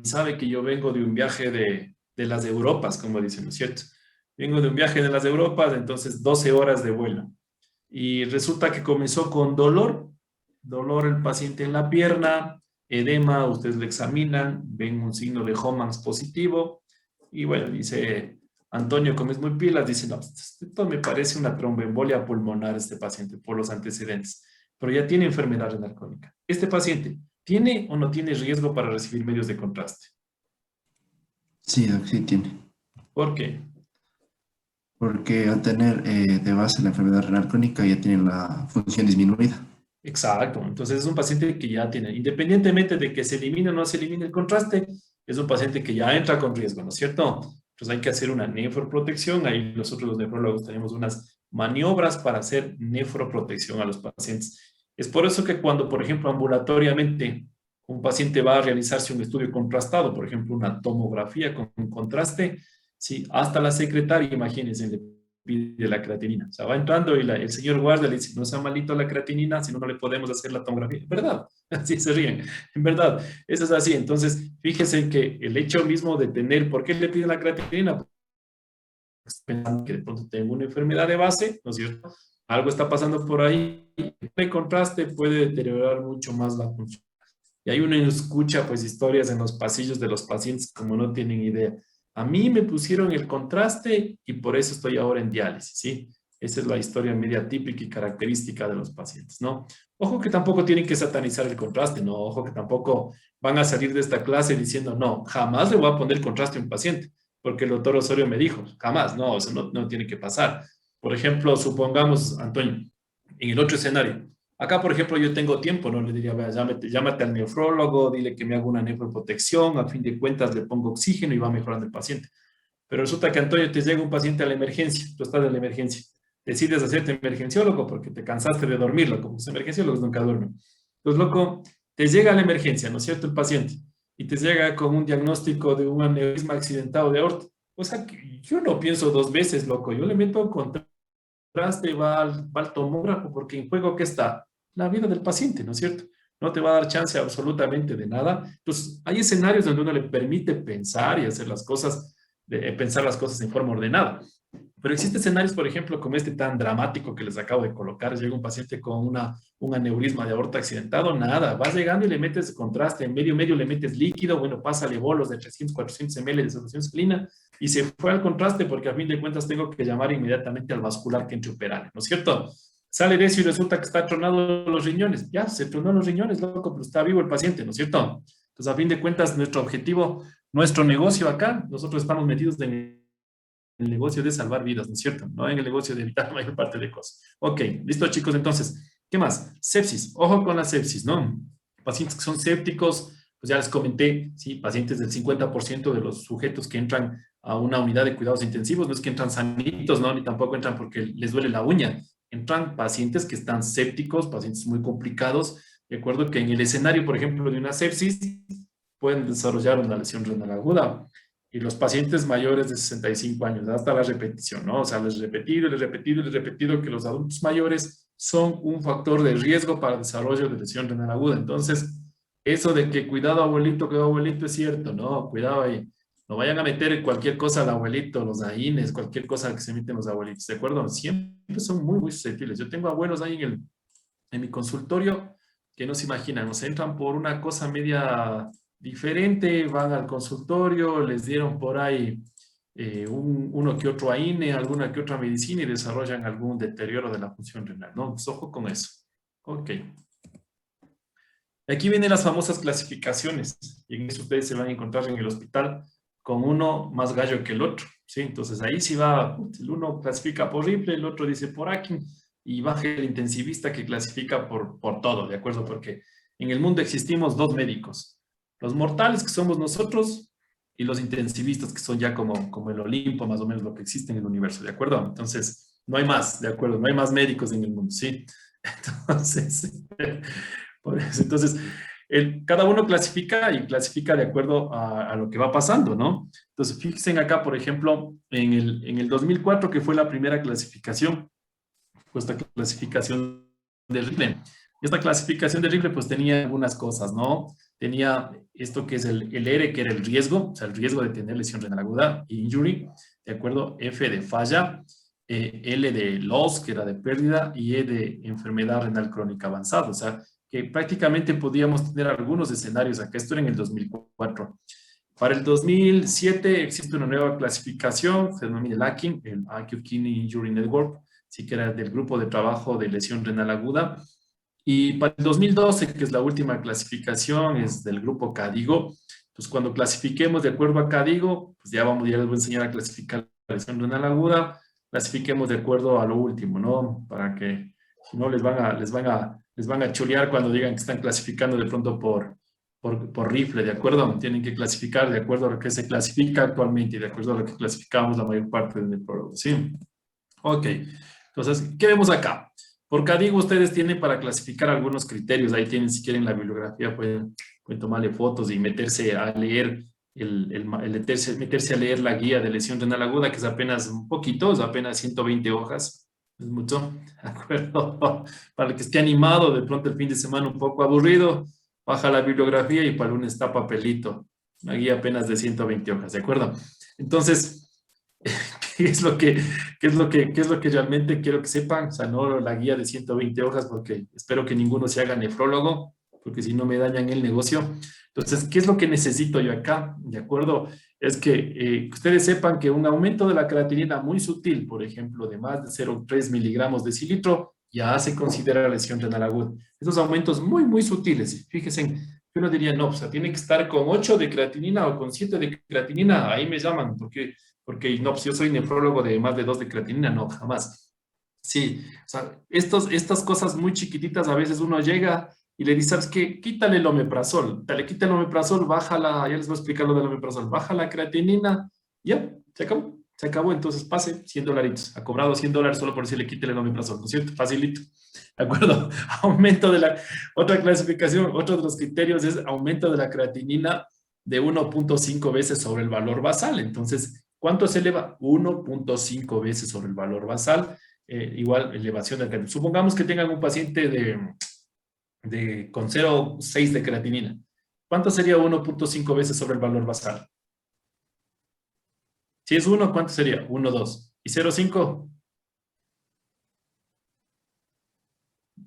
sabe que yo vengo de un viaje de las Europas, como dicen, ¿no es cierto? Vengo de un viaje de las Europas, entonces 12 horas de vuelo. Y resulta que comenzó con dolor el paciente en la pierna, edema, ustedes le examinan, ven un signo de Homans positivo, y bueno, dice Antonio, como es muy pilas, dice, no, esto me parece una tromboembolia pulmonar este paciente por los antecedentes, pero ya tiene enfermedad renal crónica. Este paciente, ¿tiene o no tiene riesgo para recibir medios de contraste? Sí, doc, sí tiene. ¿Por qué? Porque al tener de base la enfermedad renal crónica ya tiene la función disminuida. Exacto, entonces es un paciente que ya tiene, independientemente de que se elimine o no se elimine el contraste, es un paciente que ya entra con riesgo, ¿no es cierto? Entonces hay que hacer una nefroprotección, ahí nosotros los nefrólogos tenemos unas maniobras para hacer nefroprotección a los pacientes. Es por eso que cuando, por ejemplo, ambulatoriamente un paciente va a realizarse un estudio contrastado, por ejemplo, una tomografía con un contraste, sí, hasta la secretaria, imagínense, le pide la creatinina. O sea, va entrando y el señor guardia le dice, no sea malito la creatinina, si no, no le podemos hacer la tomografía. En verdad, así se ríen. En verdad, eso es así. Entonces, fíjense que el hecho mismo de tener, ¿por qué le piden la creatinina? Pensando que de pronto tengo una enfermedad de base, ¿no es cierto? Algo está pasando por ahí, el contraste puede deteriorar mucho más la función. Y ahí uno escucha pues historias en los pasillos de los pacientes como no tienen idea. A mí me pusieron el contraste y por eso estoy ahora en diálisis, ¿sí? Esa es la historia media típica y característica de los pacientes, ¿no? Ojo que tampoco tienen que satanizar el contraste, ¿no? Ojo que tampoco van a salir de esta clase diciendo, no, jamás le voy a poner contraste a un paciente, porque el doctor Osorio me dijo, jamás, no, eso no tiene que pasar. Por ejemplo, supongamos, Antonio, en el otro escenario, acá, por ejemplo, yo tengo tiempo, ¿no? Le diría, vea, llámate al nefrólogo, dile que me haga una nefroprotección, a fin de cuentas le pongo oxígeno y va mejorando el paciente. Pero resulta que, Antonio, te llega un paciente a la emergencia, tú estás en la emergencia, decides hacerte emergenciólogo porque te cansaste de dormirlo, como los emergenciólogos nunca duermen. Entonces, loco, te llega a la emergencia, ¿no es cierto?, el paciente, y te llega con un diagnóstico de un aneurisma accidentado de aorta. O sea, yo no pienso dos veces, loco, yo le meto contraste, va al tomógrafo, porque en juego, ¿qué está? La vida del paciente, ¿no es cierto? No te va a dar chance absolutamente de nada. Entonces, hay escenarios donde uno le permite pensar y hacer las cosas, pensar las cosas en forma ordenada. Pero existen escenarios, por ejemplo, como este tan dramático que les acabo de colocar. Llega un paciente con un aneurisma de aorta accidentado, nada. Vas llegando y le metes contraste, en medio le metes líquido, bueno, pásale bolos de 300, 400 ml de solución salina y se fue al contraste porque a fin de cuentas tengo que llamar inmediatamente al vascular que entre operable, ¿no es cierto? Sale de eso y resulta que está tronado los riñones. Ya, se tronó los riñones, loco, pero está vivo el paciente, ¿no es cierto? Entonces, a fin de cuentas, nuestro objetivo, nuestro negocio acá, nosotros estamos metidos en el negocio de salvar vidas, ¿no es cierto? No en el negocio de evitar la mayor parte de cosas. Ok, listo, chicos, entonces, ¿qué más? Sepsis, ojo con la sepsis, ¿no? Pacientes que son sépticos, pues ya les comenté, sí, pacientes del 50% de los sujetos que entran a una unidad de cuidados intensivos, no es que entran sanitos, ¿no? Ni tampoco entran porque les duele la uña. Entran pacientes que están sépticos, pacientes muy complicados, de acuerdo que en el escenario, por ejemplo, de una sepsis, pueden desarrollar una lesión renal aguda. Y los pacientes mayores de 65 años, hasta la repetición, ¿no? O sea, les he repetido que los adultos mayores son un factor de riesgo para el desarrollo de lesión renal aguda. Entonces, eso de que cuidado abuelito es cierto, ¿no? Cuidado ahí. No vayan a meter cualquier cosa al abuelito, los AINES, cualquier cosa que se meten los abuelitos, ¿de acuerdo? Siempre son muy susceptibles. Yo tengo abuelos ahí en mi consultorio que no se imaginan, nos entran por una cosa media diferente, van al consultorio, les dieron por ahí uno que otro AINE, alguna que otra medicina y desarrollan algún deterioro de la función renal, ¿no? Pues ojo con eso. Ok. Aquí vienen las famosas clasificaciones y en eso ustedes se van a encontrar en el hospital con uno más gallo que el otro, ¿sí? Entonces ahí sí va, el uno clasifica por Ripley, el otro dice por Akin y baja el intensivista que clasifica por todo, ¿de acuerdo? Porque en el mundo existimos dos médicos, los mortales que somos nosotros y los intensivistas que son ya como el Olimpo, más o menos lo que existe en el universo, ¿de acuerdo? Entonces no hay más, ¿de acuerdo? No hay más médicos en el mundo, ¿sí? Entonces, por eso, entonces cada uno clasifica y clasifica de acuerdo a lo que va pasando, ¿no? Entonces, fíjense acá, por ejemplo, en el 2004, que fue la primera clasificación, fue esta clasificación de Ripley. Esta clasificación de Ripley, pues tenía algunas cosas, ¿no? Tenía esto que es el R, que era el riesgo, o sea, el riesgo de tener lesión renal aguda, injury, ¿de acuerdo? F de falla, L de loss, que era de pérdida, y E de enfermedad renal crónica avanzada, o sea, que prácticamente podíamos tener algunos escenarios acá. Esto era en el 2004. Para el 2007 existe una nueva clasificación, se denomina el AKIN, el Acute Kidney Injury Network, sí que era del grupo de trabajo de lesión renal aguda. Y para el 2012, que es la última clasificación, es del grupo CADIGO. Pues cuando clasifiquemos de acuerdo a CADIGO, pues ya les voy a enseñar a clasificar la lesión renal aguda, clasifiquemos de acuerdo a lo último, ¿no? Para que, si no, les van a chulear cuando digan que están clasificando de pronto por rifle, ¿de acuerdo? Tienen que clasificar de acuerdo a lo que se clasifica actualmente y de acuerdo a lo que clasificamos la mayor parte del programa, ¿sí? Ok, entonces, ¿qué vemos acá? Por CADIGO ustedes tienen para clasificar algunos criterios, ahí tienen, si quieren, la bibliografía, pueden tomarle fotos y meterse a leer meterse a leer la guía de lesión renal aguda, que es apenas un poquito, es apenas 120 hojas, es mucho, ¿de acuerdo? Para el que esté animado, de pronto el fin de semana un poco aburrido, baja la bibliografía y para el lunes está papelito, una guía apenas de 120 hojas, ¿de acuerdo? Entonces, ¿qué es lo que realmente quiero que sepan? O sea, no la guía de 120 hojas, porque espero que ninguno se haga nefrólogo, porque si no me dañan el negocio. Entonces, ¿qué es lo que necesito yo acá? ¿De acuerdo? Es que ustedes sepan que un aumento de la creatinina muy sutil, por ejemplo, de más de 0,3 miligramos de cilitro, ya se considera lesión renal aguda. Esos aumentos muy, muy sutiles. Fíjense, yo no diría, no, o sea, tiene que estar con 8 de creatinina o con 7 de creatinina, ahí me llaman, porque no, pues yo soy nefrólogo de más de 2 de creatinina, no, jamás. Sí, o sea, estas cosas muy chiquititas, a veces uno llega y le dice, ¿sabes qué? Quítale el omeprazol, le quita el omeprazol, bájala, ya les voy a explicar lo del omeprazol, baja la creatinina, ya, se acabó, entonces pase $100, ha cobrado $100 solo por decirle quítale el omeprazol, ¿no es cierto? Facilito, ¿de acuerdo? Aumento de otra clasificación, otro de los criterios es aumento de la creatinina de 1.5 veces sobre el valor basal, entonces, ¿cuánto se eleva? 1.5 veces sobre el valor basal, igual elevación de creatinina. Supongamos que tengan un paciente con 0,6 de creatinina. ¿Cuánto sería 1.5 veces sobre el valor basal? Si es 1, ¿cuánto sería? 1, 2. ¿Y 0,5?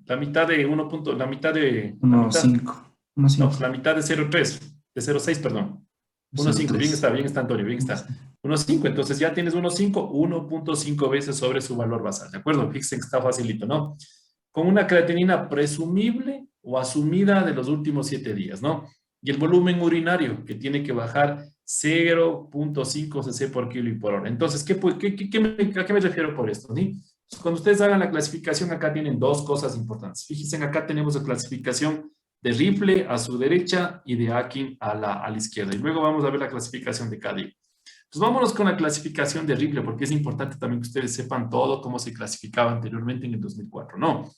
La mitad de 1. La mitad de... 1,5. No, la mitad de 0,3. De 0,6, perdón. 1,5. Bien está, Antonio, bien está. 1,5. Entonces ya tienes 1,5, 1.5 veces sobre su valor basal. ¿De acuerdo? Fíjense que está facilito, ¿no? Con una creatinina presumible o asumida de los últimos 7 días, ¿no? Y el volumen urinario, que tiene que bajar 0.5 cc por kilo y por hora. Entonces, ¿a qué me refiero por esto? ¿Sí? Cuando ustedes hagan la clasificación, acá tienen dos cosas importantes. Fíjense, acá tenemos la clasificación de Ripley a su derecha y de Akin a la izquierda. Y luego vamos a ver la clasificación de CADIGO. Pues vámonos con la clasificación de Ripley, porque es importante también que ustedes sepan todo cómo se clasificaba anteriormente en el 2004. No,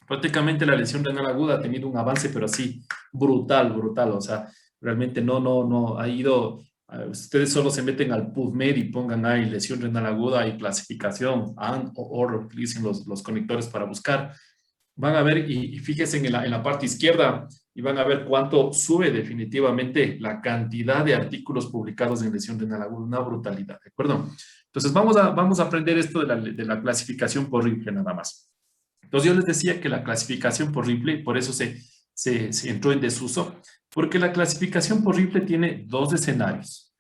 prácticamente la lesión renal aguda ha tenido un avance, pero así brutal, o sea, realmente no ha ido, ustedes solo se meten al PubMed y pongan ahí lesión renal aguda y clasificación, and or utilicen los conectores para buscar. Van a ver, y fíjense en la parte izquierda, y van a ver cuánto sube definitivamente la cantidad de artículos publicados en lesión renal aguda, una brutalidad, ¿de acuerdo? Entonces vamos a aprender esto de la clasificación por Ripley nada más. Entonces yo les decía que la clasificación por Ripley, por eso se entró en desuso, porque la clasificación por Ripley tiene dos escenarios.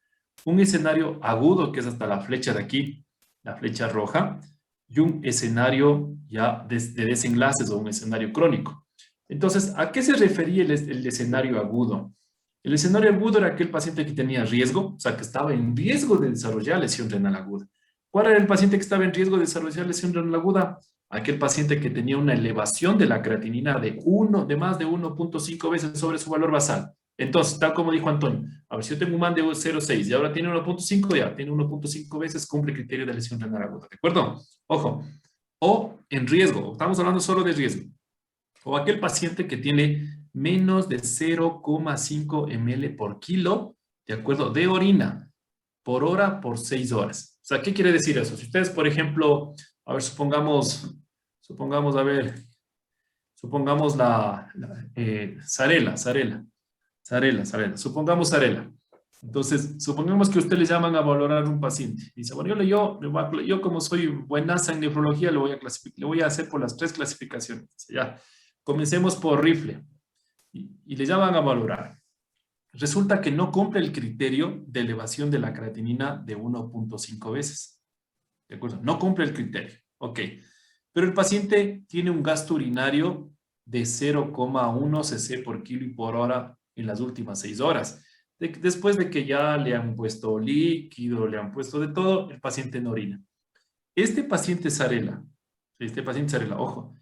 Un escenario agudo, que es hasta la flecha de aquí, la flecha roja, y un escenario ya de desenlaces o un escenario crónico. Entonces, ¿a qué se refería el escenario agudo? El escenario agudo era aquel paciente que tenía riesgo, o sea, que estaba en riesgo de desarrollar lesión renal aguda. ¿Cuál era el paciente que estaba en riesgo de desarrollar lesión renal aguda? Aquel paciente que tenía una elevación de la creatinina de más de 1.5 veces sobre su valor basal. Entonces, tal como dijo Antonio, a ver, si yo tengo un man de 0.6 y ahora tiene 1.5, ya tiene 1.5 veces, cumple el criterio de lesión renal aguda, ¿de acuerdo? Ojo, o en riesgo, estamos hablando solo de riesgo, o aquel paciente que tiene menos de 0,5 ml por kilo, ¿de acuerdo? De orina por hora por 6 horas. O sea, ¿qué quiere decir eso? Si ustedes, por ejemplo, a ver, supongamos supongamos Sarela. Entonces, supongamos que usted le llaman a valorar un paciente. Dice, bueno, yo como soy buenaza en nefrología, le voy a hacer por las 3 clasificaciones. Dice, ya, comencemos por rifle. Y le llaman a valorar. Resulta que no cumple el criterio de elevación de la creatinina de 1.5 veces. ¿De acuerdo? No cumple el criterio. Ok. Pero el paciente tiene un gasto urinario de 0,1 cc por kilo y por hora en las últimas 6 horas. Después de que ya le han puesto líquido, le han puesto de todo, el paciente no orina. Este paciente Sarela, ojo,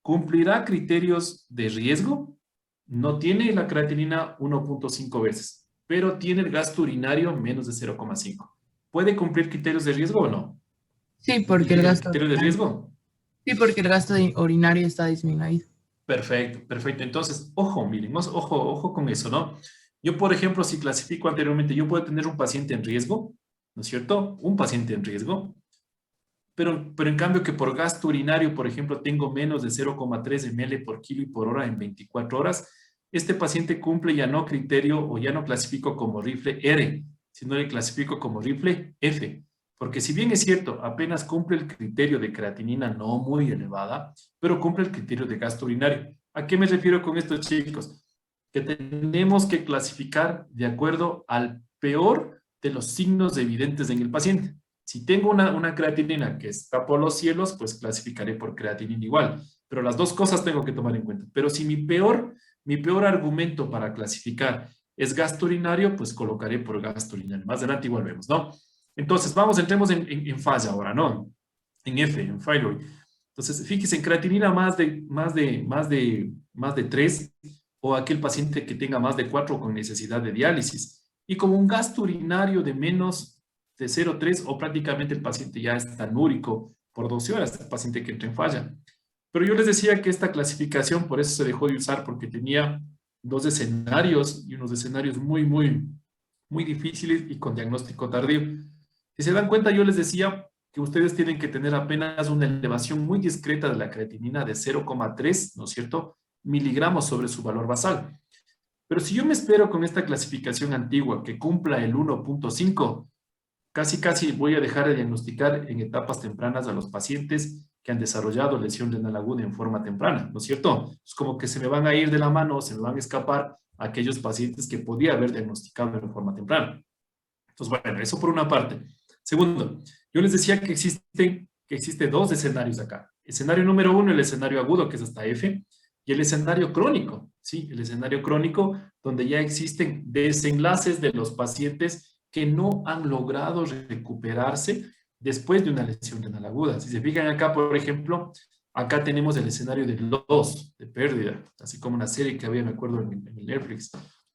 ¿cumplirá criterios de riesgo? No tiene la creatinina 1.5 veces, pero tiene el gasto urinario menos de 0,5. ¿Puede cumplir criterios de riesgo o no? Sí, porque el gasto ¿Criterios de riesgo? Sí, porque el gasto urinario está disminuido. Perfecto, perfecto. Entonces, ojo, miren, ojo con eso, ¿no? Yo, por ejemplo, si clasifico anteriormente, yo puedo tener un paciente en riesgo, ¿no es cierto? Un paciente en riesgo, pero en cambio que por gasto urinario, por ejemplo, tengo menos de 0,3 ml por kilo y por hora en 24 horas, este paciente cumple ya no criterio o ya no clasifico como rifle R, sino le clasifico como rifle F. Porque si bien es cierto, apenas cumple el criterio de creatinina no muy elevada, pero cumple el criterio de gasto urinario. ¿A qué me refiero con esto, chicos? Que tenemos que clasificar de acuerdo al peor de los signos evidentes en el paciente. Si tengo una creatinina que está por los cielos, pues clasificaré por creatinina igual. Pero las dos cosas tengo que tomar en cuenta. Pero si mi peor argumento para clasificar es gasto urinario, pues colocaré por gasto urinario. Más adelante igual vemos, ¿no? Entonces, entremos en falla ahora, ¿no? En F, en Thyroid. Entonces, fíjense, en creatinina más de 3 o aquel paciente que tenga más de 4 con necesidad de diálisis. Y como un gasto urinario de menos de 0,3 o prácticamente el paciente ya está anúrico por 12 horas, el paciente que entra en falla. Pero yo les decía que esta clasificación por eso se dejó de usar porque tenía 2 escenarios y unos escenarios muy, muy, muy difíciles y con diagnóstico tardío. Si se dan cuenta, yo les decía que ustedes tienen que tener apenas una elevación muy discreta de la creatinina de 0,3, ¿no es cierto?, miligramos sobre su valor basal. Pero si yo me espero con esta clasificación antigua que cumpla el 1.5, casi voy a dejar de diagnosticar en etapas tempranas a los pacientes que han desarrollado lesión renal aguda en forma temprana, ¿no es cierto? Es como que se me van a ir de la mano, se me van a escapar aquellos pacientes que podía haber diagnosticado en forma temprana. Entonces, bueno, eso por una parte. Segundo, yo les decía que existe 2 escenarios acá. Escenario número 1, el escenario agudo, que es hasta F, y el escenario crónico, ¿sí? El escenario crónico, donde ya existen desenlaces de los pacientes que no han logrado recuperarse después de una lesión renal aguda. Si se fijan acá, por ejemplo, acá tenemos el escenario de loss, de pérdida, así como una serie que había, me acuerdo, en el Netflix.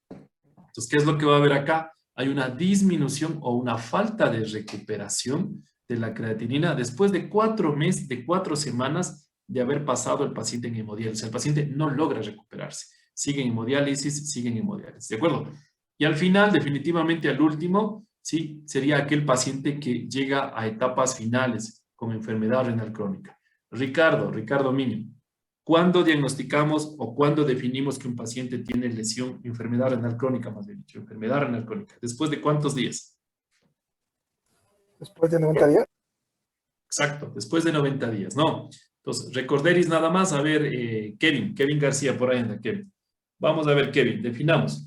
Entonces, ¿qué es lo que va a haber acá? Hay una disminución o una falta de recuperación de la creatinina después de 4 meses, de 4 semanas de haber pasado el paciente en hemodiálisis. El paciente no logra recuperarse. Sigue en hemodiálisis, ¿de acuerdo? Y al final, definitivamente al último, sí, sería aquel paciente que llega a etapas finales con enfermedad renal crónica. Ricardo Miño, ¿cuándo diagnosticamos o cuándo definimos que un paciente tiene enfermedad renal crónica, más bien dicho, enfermedad renal crónica? ¿Después de cuántos días? Después de 90 días. Exacto, después de 90 días, ¿no? Entonces, recorderis nada más, a ver, Kevin García, por ahí anda, Kevin. Vamos a ver, Kevin, definamos.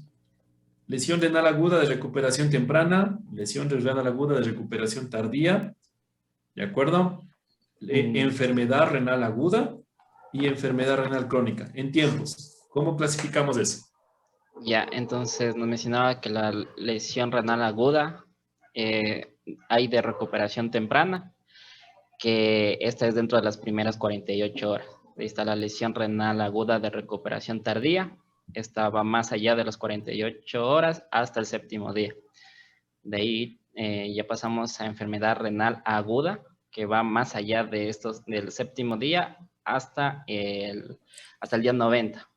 Lesión renal aguda de recuperación temprana, lesión renal aguda de recuperación tardía, ¿de acuerdo? Enfermedad renal aguda y enfermedad renal crónica, en tiempos. ¿Cómo clasificamos eso? Ya, entonces nos mencionaba que la lesión renal aguda hay de recuperación temprana, que esta es dentro de las primeras 48 horas. Ahí está la lesión renal aguda de recuperación tardía. Esta va más allá de las 48 horas hasta el 7º día. De ahí ya pasamos a enfermedad renal aguda, que va más allá de del 7º día hasta el día 90.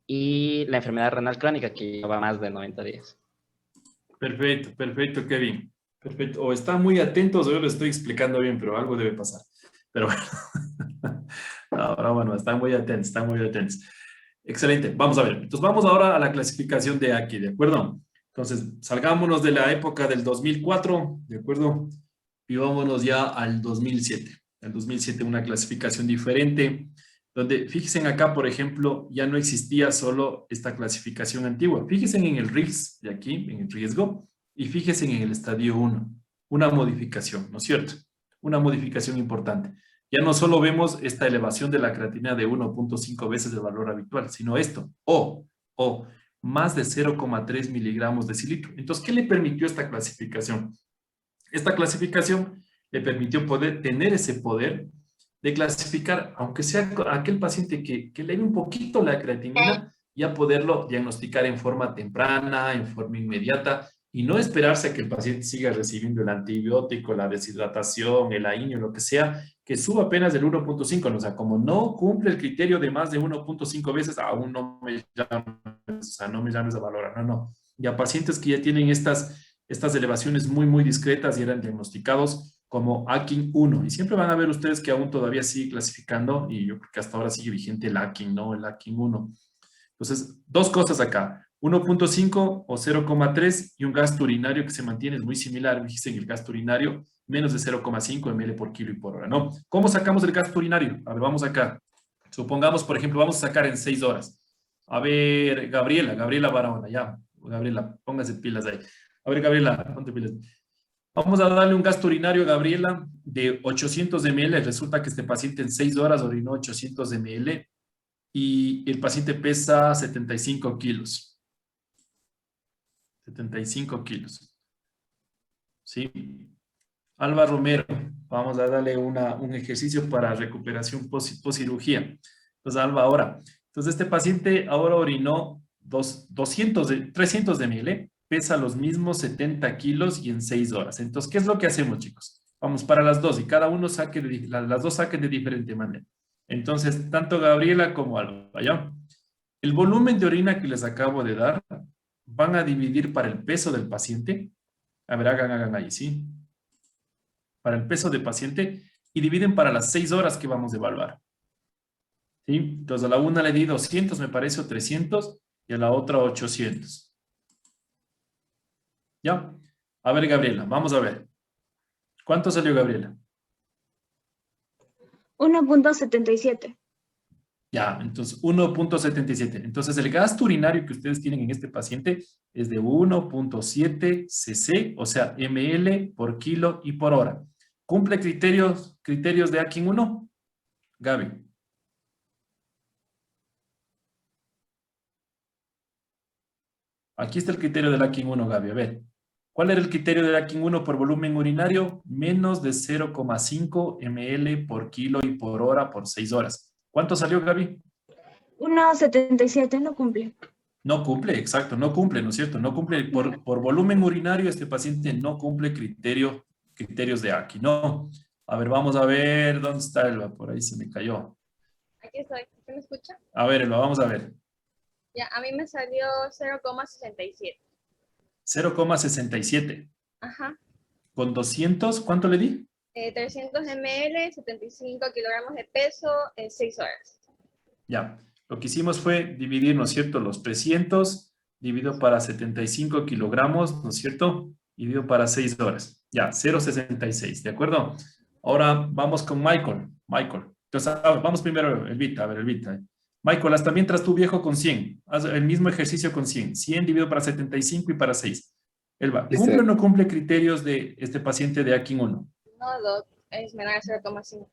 y la enfermedad renal crónica, que lleva más de 90 días. Perfecto, perfecto, Kevin. Perfecto. O están muy atentos o yo lo estoy explicando bien, pero algo debe pasar. Pero bueno, ahora bueno, están muy atentos, están muy atentos. Excelente, vamos a ver. Entonces vamos ahora a la clasificación de aquí, ¿de acuerdo? Entonces, salgámonos de la época del 2004, ¿de acuerdo? Y vámonos ya al 2007. El 2007 una clasificación diferente, donde fíjense acá, por ejemplo, ya no existía solo esta clasificación antigua. Fíjense en el RIS de aquí, en el riesgo, y fíjense en el estadio 1. Una modificación, ¿no es cierto? Una modificación importante. Ya no solo vemos esta elevación de la creatinina de 1.5 veces el valor habitual, sino esto, o más de 0,3 miligramos de cilitro. Entonces, ¿qué le permitió esta clasificación? Esta clasificación le permitió tener ese poder de clasificar, aunque sea aquel paciente que eleve un poquito la creatinina, ya poderlo diagnosticar en forma temprana, en forma inmediata, y no esperarse a que el paciente siga recibiendo el antibiótico, la deshidratación, el AINE o lo que sea, que suba apenas del 1.5. O sea, como no cumple el criterio de más de 1.5 veces, aún no me llames, o sea, no me llames a valorar. No. Ya pacientes que ya tienen estas elevaciones muy, muy discretas y eran diagnosticados como AKIN 1. Y siempre van a ver ustedes que aún todavía sigue clasificando, y yo creo que hasta ahora sigue vigente el AKIN, ¿no? El AKIN 1. Entonces, dos cosas acá. 1.5 o 0,3 y un gasto urinario que se mantiene, es muy similar, fíjense en el gasto urinario, menos de 0,5 ml por kilo y por hora, ¿no? ¿Cómo sacamos el gasto urinario? A ver, vamos acá. Supongamos, por ejemplo, vamos a sacar en 6 horas. A ver, Gabriela Barahona, ya. Gabriela, póngase pilas ahí. A ver, Gabriela, ponte pilas. Vamos a darle un gasto urinario a Gabriela de 800 ml. Resulta que este paciente en 6 horas orinó 800 ml y el paciente pesa 75 kilos. 75 kilos. ¿Sí? Alba Romero, vamos a darle un ejercicio para recuperación post-cirugía. Entonces, Alba, ahora. Entonces, este paciente ahora orinó 300 ml, pesa los mismos 70 kilos y en 6 horas. Entonces, ¿qué es lo que hacemos, chicos? Vamos para las dos y cada uno las dos saquen de diferente manera. Entonces, tanto Gabriela como Alba, ¿ya? El volumen de orina que les acabo de dar, van a dividir para el peso del paciente. A ver, hagan ahí, ¿sí? Para el peso del paciente y dividen para las 6 horas que vamos a evaluar. ¿Sí? Entonces a la una le di 200, me parece, o 300, y a la otra 800. ¿Ya? A ver, Gabriela, vamos a ver. ¿Cuánto salió, Gabriela? 1.77. Ya, entonces 1.77. Entonces el gasto urinario que ustedes tienen en este paciente es de 1.7 cc, o sea, ml por kilo y por hora. ¿Cumple criterios de AKIN 1? Gaby. Aquí está el criterio del AKIN 1, Gaby. A ver, ¿cuál era el criterio del AKIN 1 por volumen urinario? Menos de 0,5 ml por kilo y por hora por 6 horas. ¿Cuánto salió, Gaby? 1.77, no cumple. No cumple, exacto, no cumple, ¿no es cierto? No cumple, por volumen urinario este paciente no cumple criterios de AKIN, no. A ver, vamos a ver, ¿dónde está Elba? Por ahí se me cayó. Aquí estoy, ¿se me escucha? A ver, Elba, vamos a ver. Ya, a mí me salió 0,67. 0,67. Ajá. ¿Con 200? ¿Cuánto le di? 300 ml, 75 kilogramos de peso, 6 horas. Ya, lo que hicimos fue dividir, ¿no es cierto?, los 300 dividido para 75 kilogramos, ¿no es cierto?, dividido para 6 horas. Ya, 0,66, ¿de acuerdo? Ahora vamos con Michael. Entonces, vamos primero Elvita, a ver, Elvita. Michael, hasta mientras tu viejo con 100. Haz el mismo ejercicio con 100. 100 dividido para 75 y para 6. Elba, ¿cumple o no cumple criterios de este paciente de AKIN 1? No, Doc, es menor a 0,5.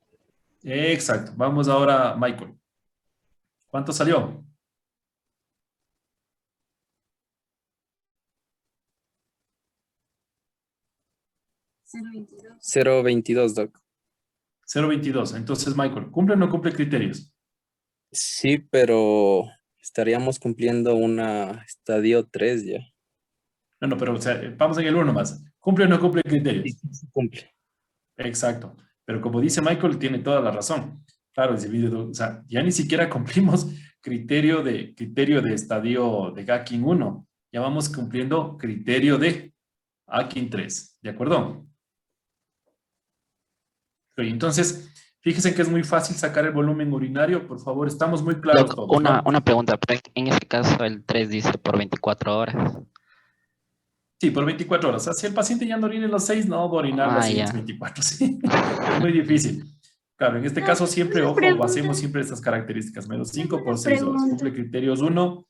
Exacto. Vamos ahora, Michael. ¿Cuánto salió? 0.22, Doc. 0.22. Entonces, Michael, ¿cumple o no cumple criterios? Sí, pero estaríamos cumpliendo una estadio 3 ya. No, pero o sea, vamos en el 1 más. ¿Cumple o no cumple criterios? Sí, cumple. Exacto. Pero como dice Michael, tiene toda la razón. Claro, o sea, ya ni siquiera cumplimos criterio de estadio de Gakin 1. Ya vamos cumpliendo criterio de Gakin 3. ¿De acuerdo? Entonces, fíjense que es muy fácil sacar el volumen urinario. Por favor, estamos muy claros Doc, todos, ¿no? una pregunta. En este caso, el 3 dice por 24 horas. Sí, por 24 horas. O sea, si el paciente ya no orina en los 6, no va a orinar las siguientes 24, sí. Es muy difícil. Claro, en este caso siempre, ojo, basemos siempre estas características. Menos 5 por 6 horas. Cumple criterios 1.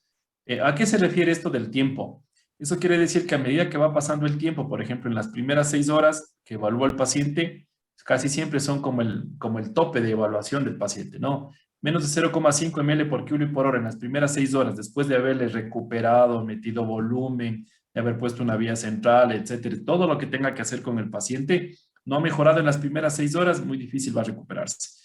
¿A qué se refiere esto del tiempo? Eso quiere decir que a medida que va pasando el tiempo, por ejemplo, en las primeras 6 horas que evalúa el paciente, casi siempre son como el tope de evaluación del paciente, ¿no? Menos de 0,5 ml por kilo y por hora en las primeras 6 horas, después de haberle recuperado, metido volumen, de haber puesto una vía central, etcétera, todo lo que tenga que hacer con el paciente, no ha mejorado en las primeras 6 horas, muy difícil va a recuperarse.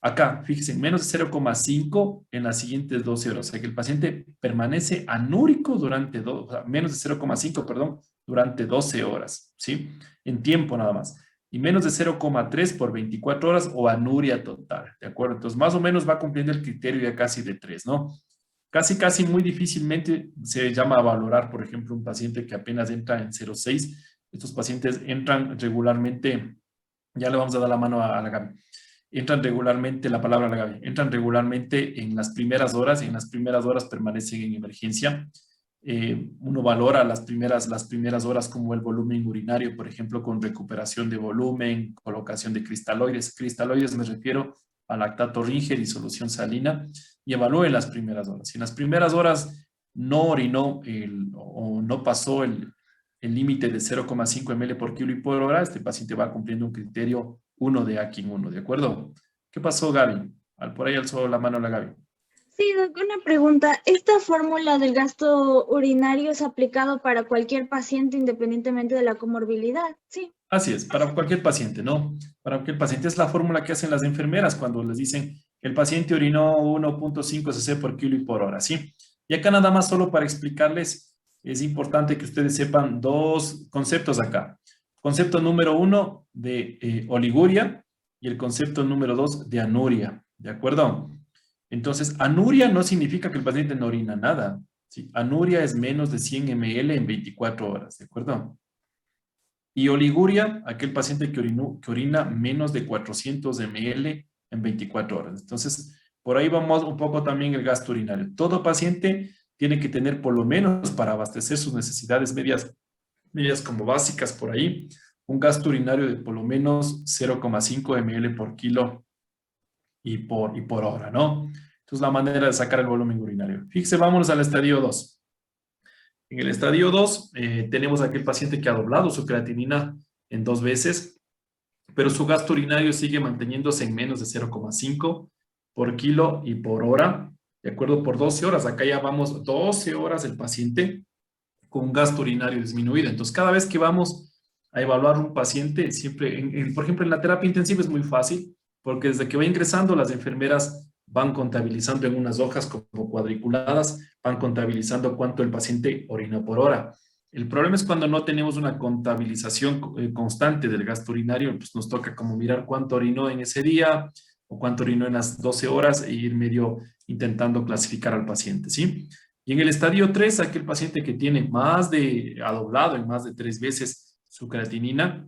Acá, fíjense, menos de 0,5 en las siguientes 12 horas, o sea que el paciente permanece anúrico durante, menos de 0,5, perdón, durante 12 horas, ¿sí? En tiempo nada más. Y menos de 0,3 por 24 horas o anuria total, ¿de acuerdo? Entonces, más o menos va cumpliendo el criterio ya casi de 3, ¿no? Casi muy difícilmente se llama a valorar, por ejemplo, un paciente que apenas entra en 0,6. Estos pacientes entran regularmente, ya le vamos a dar la mano a la Gaby, entran regularmente, la palabra a la Gaby, entran regularmente en las primeras horas, y en las primeras horas permanecen en emergencia. Uno valora las primeras horas como el volumen urinario, por ejemplo, con recuperación de volumen, colocación de cristaloides. Cristaloides me refiero a lactato Ringer y solución salina, y evalúe las primeras horas. Si en las primeras horas no orinó o no pasó el límite de 0,5 ml por kilo y por hora, este paciente va cumpliendo un criterio 1 de Akin 1, ¿de acuerdo? ¿Qué pasó, Gaby? Por ahí alzó la mano la Gaby. Sí, Doc, una pregunta. ¿Esta fórmula del gasto urinario es aplicado para cualquier paciente independientemente de la comorbilidad? Sí. Así es, para cualquier paciente, ¿no? Para cualquier paciente es la fórmula que hacen las enfermeras cuando les dicen el paciente orinó 1.5 cc por kilo y por hora, ¿sí? Y acá nada más solo para explicarles, es importante que ustedes sepan dos conceptos acá. Concepto número 1 de oliguria y el concepto número 2 de anuria, ¿de acuerdo? Entonces, anuria no significa que el paciente no orina nada, ¿sí? Anuria es menos de 100 ml en 24 horas, ¿de acuerdo? Y oliguria, aquel paciente que orina menos de 400 ml en 24 horas. Entonces, por ahí vamos un poco también el gasto urinario. Todo paciente tiene que tener por lo menos para abastecer sus necesidades medias como básicas por ahí, un gasto urinario de por lo menos 0,5 ml por kilo y por hora, ¿no? Entonces, la manera de sacar el volumen urinario. Fíjese, vámonos al estadio 2. En el estadio 2 tenemos a aquel paciente que ha doblado su creatinina en 2 veces, pero su gasto urinario sigue manteniéndose en menos de 0,5 por kilo y por hora, ¿de acuerdo? Por 12 horas. Acá ya vamos 12 horas el paciente con un gasto urinario disminuido. Entonces, cada vez que vamos a evaluar un paciente, siempre, por ejemplo, en la terapia intensiva es muy fácil, porque desde que va ingresando las enfermeras van contabilizando en unas hojas como cuadriculadas, van contabilizando cuánto el paciente orina por hora. El problema es cuando no tenemos una contabilización constante del gasto urinario, pues nos toca como mirar cuánto orinó en ese día o cuánto orinó en las 12 horas e ir medio intentando clasificar al paciente, ¿sí? Y en el estadio 3, aquel paciente que tiene ha doblado en más de 3 veces su creatinina,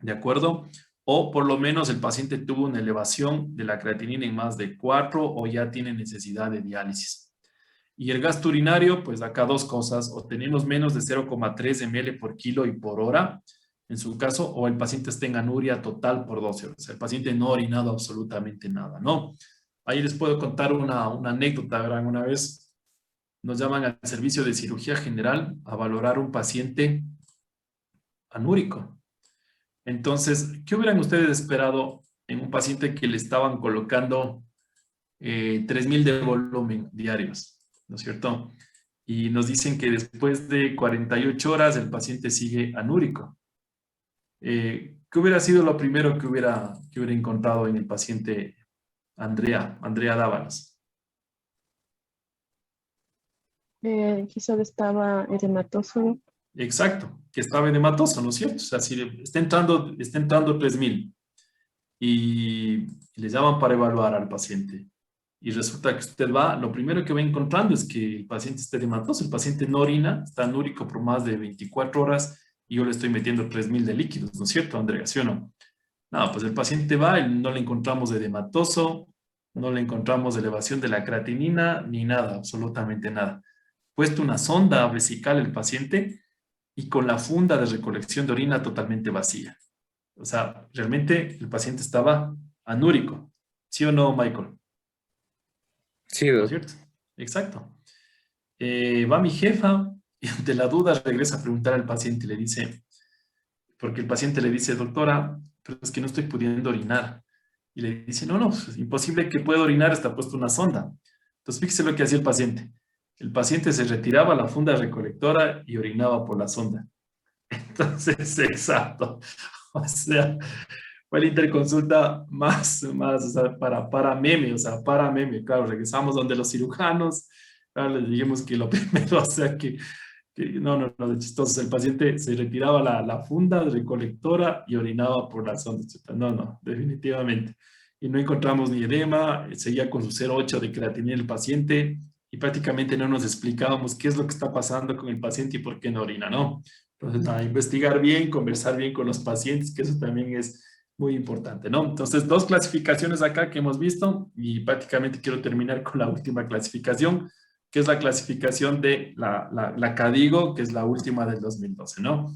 ¿de acuerdo? O por lo menos el paciente tuvo una elevación de la creatinina en más de 4 o ya tiene necesidad de diálisis. Y el gasto urinario, pues acá dos cosas, o tenemos menos de 0,3 ml por kilo y por hora, en su caso, o el paciente está en anuria total por 12 horas. El paciente no ha orinado absolutamente nada, ¿no? Ahí les puedo contar una anécdota, ¿verdad? Una vez nos llaman al servicio de cirugía general a valorar un paciente anúrico. Entonces, ¿qué hubieran ustedes esperado en un paciente que le estaban colocando 3.000 de volumen diarios, ¿no es cierto? Y nos dicen que después de 48 horas el paciente sigue anúrico. ¿Qué hubiera sido lo primero que hubiera encontrado en el paciente Andrea Dávalos? Quizá estaba edematoso. Exacto, que estaba edematoso, ¿no es cierto? O sea, si está entrando 3.000 y le llaman para evaluar al paciente y resulta que usted va, lo primero que va encontrando es que el paciente está edematoso, el paciente no orina, está anúrico por más de 24 horas y yo le estoy metiendo 3.000 de líquidos, ¿no es cierto, Andrea? ¿Sí o no? No, pues el paciente va y no le encontramos edematoso, no le encontramos elevación de la creatinina, ni nada, absolutamente nada. Puesto una sonda vesical el paciente y con la funda de recolección de orina totalmente vacía. O sea, realmente el paciente estaba anúrico. ¿Sí o no, Michael? Sí, ¿No es cierto? Exacto. Va mi jefa y ante la duda regresa a preguntar al paciente y le dice, porque el paciente le dice, doctora, pero es que no estoy pudiendo orinar. Y le dice, no, es imposible que pueda orinar, está puesto una sonda. Entonces, fíjese lo que hacía el paciente. El paciente se retiraba la funda recolectora y orinaba por la sonda. Entonces, exacto. O sea, fue la interconsulta más, o sea, para meme, claro, regresamos donde los cirujanos, claro, les dijimos que lo primero, o sea, que no, de chistoso, el paciente se retiraba la funda recolectora y orinaba por la sonda, no, definitivamente, y no encontramos ni edema, seguía con su 0,8 de creatinina el paciente, y prácticamente no nos explicábamos qué es lo que está pasando con el paciente y por qué no orina, ¿no? Entonces, investigar bien, conversar bien con los pacientes, que eso también es muy importante, ¿no? Entonces, 2 clasificaciones acá que hemos visto y prácticamente quiero terminar con la última clasificación, que es la clasificación de la CADIGO, que es la última del 2012, ¿no?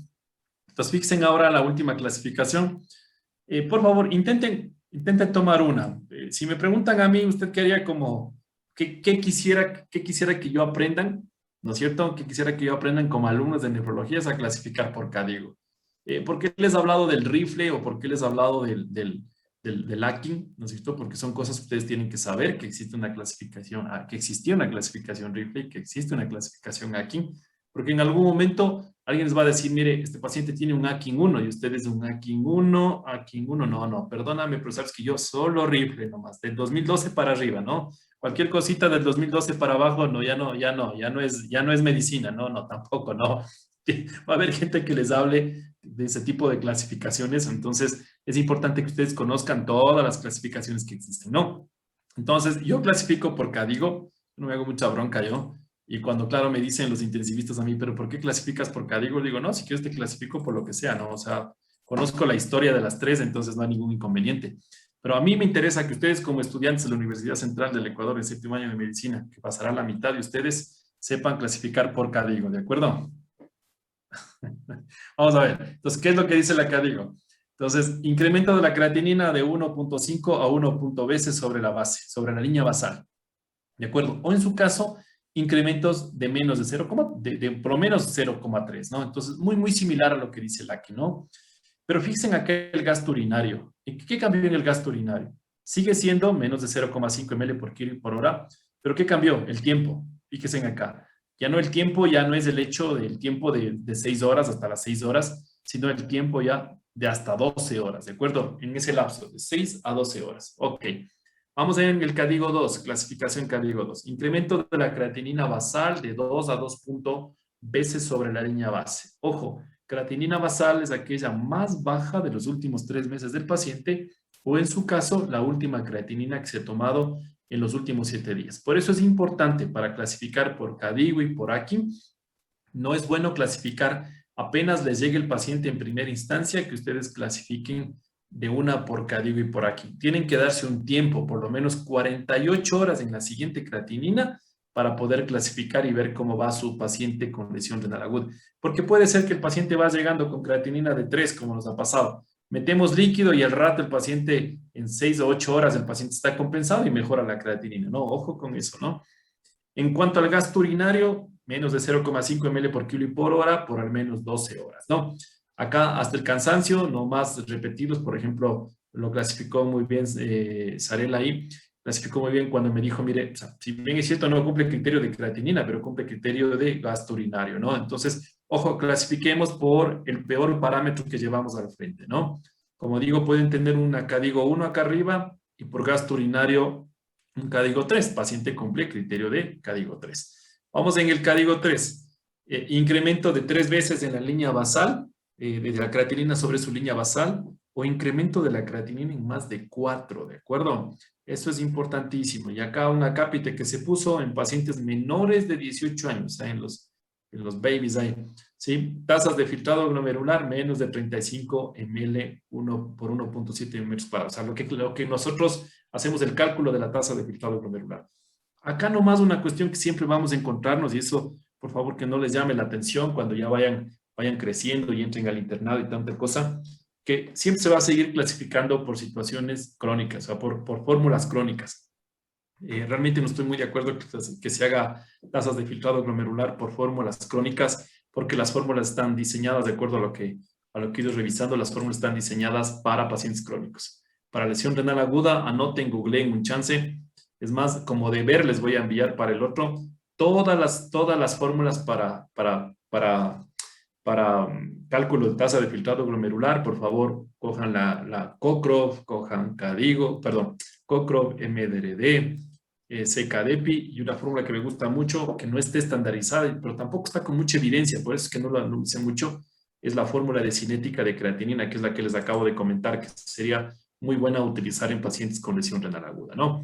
Entonces, fíjense ahora la última clasificación. Por favor, intenten tomar una. Si me preguntan a mí, ¿usted qué haría como, qué quisiera que yo aprendan? ¿No es cierto? Que quisiera que yo aprendan como alumnos de nefrología es a clasificar por CADIGO. ¿Por qué les he hablado del rifle o por qué les he hablado del Akin? ¿No es cierto? Porque son cosas que ustedes tienen que saber, que existe una clasificación, que existía una clasificación rifle y que existe una clasificación Akin. Porque en algún momento alguien les va a decir, mire, este paciente tiene un Akin 1 y ustedes un Akin 1, no, perdóname, pero sabes que yo solo rifle nomás, del 2012 para arriba, ¿no? Cualquier cosita del 2012 para abajo, no, ya no es medicina, no, tampoco, no. Va a haber gente que les hable de ese tipo de clasificaciones, entonces es importante que ustedes conozcan todas las clasificaciones que existen, ¿no? Entonces, yo clasifico por CADIGO, no me hago mucha bronca yo, y cuando, claro, me dicen los intensivistas a mí, pero ¿por qué clasificas por CADIGO? Digo, no, si quieres te clasifico por lo que sea, ¿no? O sea, conozco la historia de las 3, entonces no hay ningún inconveniente. Pero a mí me interesa que ustedes como estudiantes de la Universidad Central del Ecuador en 7º año de medicina, que pasará la mitad de ustedes, sepan clasificar por CADIGO, ¿de acuerdo? Vamos a ver. Entonces, ¿qué es lo que dice la CADIGO? Entonces, incremento de la creatinina de 1.5 a 1 veces sobre la base, sobre la línea basal. ¿De acuerdo? O en su caso, incrementos de menos de 0, de por lo menos 0,3, ¿no? Entonces, muy similar a lo que dice el AKI, ¿no? Pero fíjense acá el gasto urinario. ¿Qué cambió en el gasto urinario? Sigue siendo menos de 0,5 ml por kilo por hora, pero ¿qué cambió? El tiempo. Fíjense acá. Ya no el tiempo, ya no es el hecho del tiempo de 6 horas hasta las 6 horas, sino el tiempo ya de hasta 12 horas, ¿de acuerdo? En ese lapso, de 6 a 12 horas. Ok. Vamos a ver en el CADIGO 2, clasificación CADIGO 2. Incremento de la creatinina basal de 2 a 2 veces sobre la línea base. Ojo, creatinina basal es aquella más baja de los últimos 3 meses del paciente o en su caso, la última creatinina que se ha tomado en los últimos 7 días. Por eso es importante para clasificar por CADIGO y por AKI. No es bueno clasificar apenas les llegue el paciente en primera instancia que ustedes clasifiquen de una por CADIGO y por AKI. Tienen que darse un tiempo, por lo menos 48 horas en la siguiente creatinina para poder clasificar y ver cómo va su paciente con lesión renal aguda. Porque puede ser que el paciente va llegando con creatinina de 3, como nos ha pasado. Metemos líquido y al rato el paciente, en 6 o 8 horas, el paciente está compensado y mejora la creatinina. No, ojo con eso, ¿no? En cuanto al gasto urinario, menos de 0,5 ml por kilo y por hora por al menos 12 horas, ¿no? Acá hasta el cansancio, no más repetidos, por ejemplo, lo clasificó muy bien Sarela ahí, clasificó muy bien cuando me dijo, mire, o sea, si bien es cierto no cumple criterio de creatinina, pero cumple criterio de gasto urinario, ¿no? Entonces, ojo, clasifiquemos por el peor parámetro que llevamos al frente, ¿no? Como digo, pueden tener una CADIGO 1 acá arriba y por gasto urinario un CADIGO 3, paciente cumple criterio de CADIGO 3. Vamos en el CADIGO 3, incremento de 3 veces en la línea basal, de la creatinina sobre su línea basal, o incremento de la creatinina en más de 4, ¿de acuerdo? Eso es importantísimo. Y acá una cápita que se puso en pacientes menores de 18 años, en los babies ahí, ¿sí? Tasas de filtrado glomerular menos de 35 ml 1 por 1.7 metros cuadrados. O sea, lo que nosotros hacemos el cálculo de la tasa de filtrado glomerular. Acá nomás una cuestión que siempre vamos a encontrarnos, y eso, por favor, que no les llame la atención cuando ya vayan creciendo y entren al internado y tanta cosa, que siempre se va a seguir clasificando por situaciones crónicas, o sea, por fórmulas crónicas. Realmente no estoy muy de acuerdo que se haga tasas de filtrado glomerular por fórmulas crónicas, porque las fórmulas están diseñadas de acuerdo a lo que he ido revisando, las fórmulas están diseñadas para pacientes crónicos. Para lesión renal aguda, anoten, googleen un chance. Es más, como deber les voy a enviar para el otro todas las fórmulas para cálculo de tasa de filtrado glomerular. Por favor, cojan la CoCROV, cojan CoCROV, MDRD, CKDEPI, y una fórmula que me gusta mucho, que no esté estandarizada, pero tampoco está con mucha evidencia, por eso es que no lo anuncié mucho, es la fórmula de cinética de creatinina, que es la que les acabo de comentar, que sería muy buena utilizar en pacientes con lesión renal aguda, ¿no?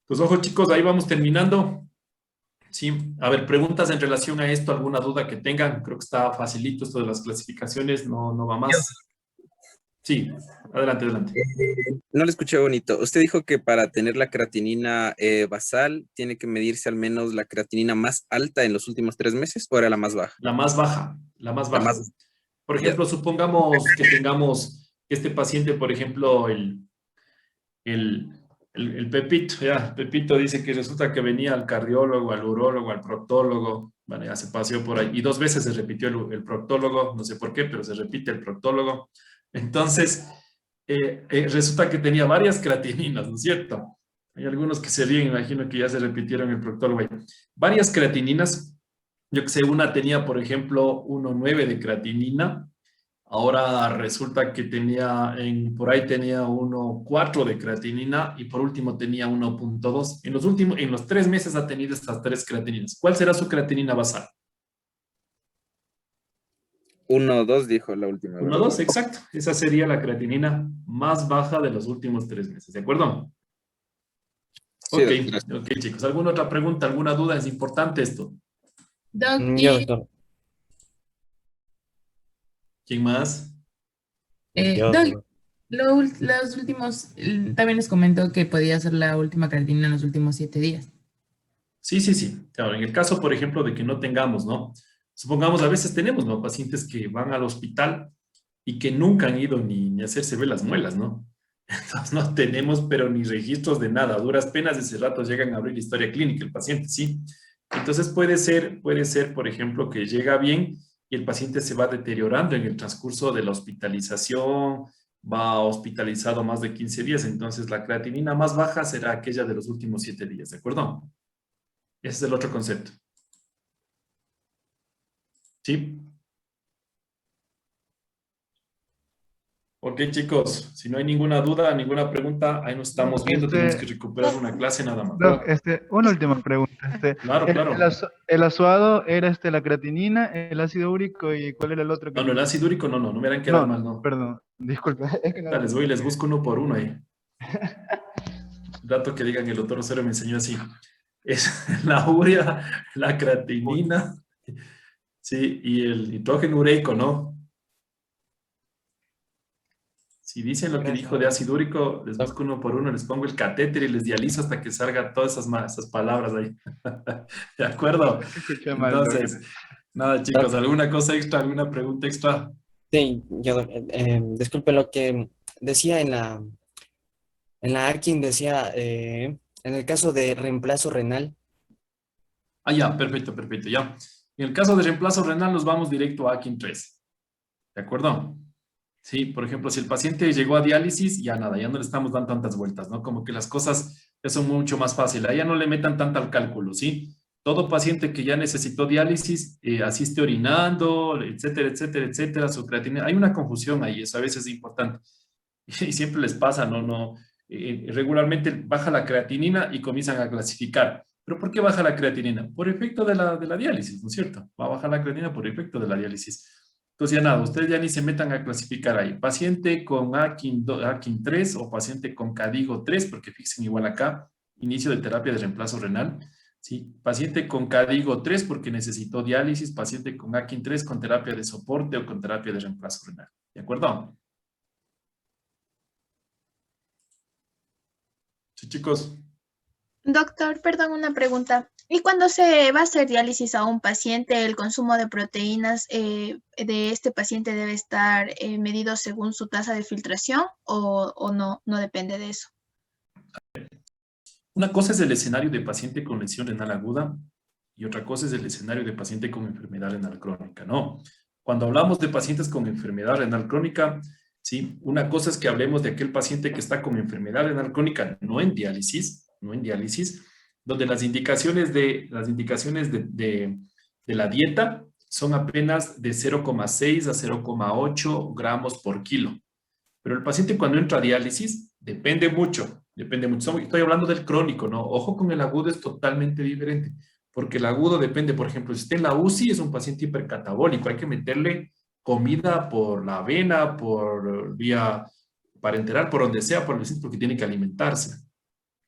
Pues ojo, chicos, ahí vamos terminando. Sí, a ver, preguntas en relación a esto, alguna duda que tengan. Creo que está facilito esto de las clasificaciones, no va más. Sí, adelante. No lo escuché bonito. Usted dijo que para tener la creatinina basal tiene que medirse al menos la creatinina más alta en los últimos 3 meses, ¿o era la más baja? La más baja. Por ejemplo, supongamos que tengamos este paciente, por ejemplo, el Pepito, Pepito dice que resulta que venía al cardiólogo, al urólogo, al proctólogo, bueno, ya se paseó por ahí, y 2 veces se repitió el proctólogo, no sé por qué, pero se repite el proctólogo. Entonces, resulta que tenía varias creatininas, ¿no es cierto? Hay algunos que se ríen, imagino que ya se repitieron el proctólogo ahí. Varias creatininas, yo que sé, una tenía, por ejemplo, 1,9 de creatinina. Ahora resulta que por ahí tenía 1,4 de creatinina, y por último tenía 1,2. En los 3 meses ha tenido estas 3 creatininas. ¿Cuál será su creatinina basal? 1,2 dijo la última. 1,2, exacto. Esa sería la creatinina más baja de los últimos 3 meses. ¿De acuerdo? Sí, ok, chicos. ¿Alguna otra pregunta, alguna duda? Es importante esto. Doctor. ¿Quién más? Doc, los últimos, también les comentó que podía ser la última creatinina en los últimos 7 días. Sí. Claro, en el caso, por ejemplo, de que no tengamos, ¿no? Supongamos, a veces tenemos, ¿no? Pacientes que van al hospital y que nunca han ido ni a hacerse ver las muelas, ¿no? Entonces no tenemos, pero ni registros de nada. A duras penas ese rato llegan a abrir historia clínica el paciente, ¿sí? Entonces puede ser, por ejemplo, que llega bien y el paciente se va deteriorando en el transcurso de la hospitalización, va hospitalizado más de 15 días, entonces la creatinina más baja será aquella de los últimos 7 días, ¿de acuerdo? Ese es el otro concepto. ¿Sí? Ok, chicos, si no hay ninguna duda, ninguna pregunta, ahí nos estamos viendo, tenemos que recuperar una clase nada más. Doc, una última pregunta. Claro. El azuado era la creatinina, el ácido úrico, ¿y cuál era el otro? No, el ácido úrico no me harán quedar mal, no. Perdón, disculpe. Es que no les busco uno por uno ahí. El dato que digan, el doctor Osorio me enseñó así. Es la urea, la creatinina, sí, y el nitrógeno ureico, ¿no? Si dicen lo que dijo de ácido úrico, les busco uno por uno, les pongo el catéter y les dializo hasta que salgan todas esas palabras ahí. ¿De acuerdo? Entonces, nada, chicos, ¿alguna cosa extra, alguna pregunta extra? Sí, yo, disculpe, lo que decía en la ARKIN, decía, en el caso de reemplazo renal. Ah, ya, perfecto, ya. En el caso de reemplazo renal nos vamos directo a ARKIN 3. ¿De acuerdo? Sí, por ejemplo, si el paciente llegó a diálisis, ya nada, ya no le estamos dando tantas vueltas, ¿no? Como que las cosas ya son mucho más fáciles, ahí ya no le metan tanto al cálculo, ¿sí? Todo paciente que ya necesitó diálisis, asiste orinando, etcétera, su creatinina, hay una confusión ahí, eso a veces es importante, y siempre les pasa, ¿no? Regularmente baja la creatinina y comienzan a clasificar. ¿Pero por qué baja la creatinina? Por efecto de la diálisis, ¿no es cierto? Va a bajar la creatinina por efecto de la diálisis. Entonces ya nada, ustedes ya ni se metan a clasificar ahí. Paciente con AKIN 3 o paciente con CADIGO 3, porque fíjense igual acá, inicio de terapia de reemplazo renal. ¿Sí? Paciente con CADIGO 3 porque necesitó diálisis, paciente con AKIN 3 con terapia de soporte o con terapia de reemplazo renal. ¿De acuerdo? Sí, chicos. Doctor, perdón, una pregunta. ¿Y cuando se va a hacer diálisis a un paciente, el consumo de proteínas de este paciente debe estar medido según su tasa de filtración o no depende de eso? Una cosa es el escenario de paciente con lesión renal aguda y otra cosa es el escenario de paciente con enfermedad renal crónica, ¿no? Cuando hablamos de pacientes con enfermedad renal crónica, ¿sí? Una cosa es que hablemos de aquel paciente que está con enfermedad renal crónica, no en diálisis, donde las indicaciones de la dieta son apenas de 0,6 a 0,8 gramos por kilo. Pero el paciente cuando entra a diálisis depende mucho. Estoy hablando del crónico, ¿no? Ojo con el agudo, es totalmente diferente, porque el agudo depende, por ejemplo, si está en la UCI es un paciente hipercatabólico, hay que meterle comida por la vena, por vía parenteral, por donde sea, porque tiene que alimentarse,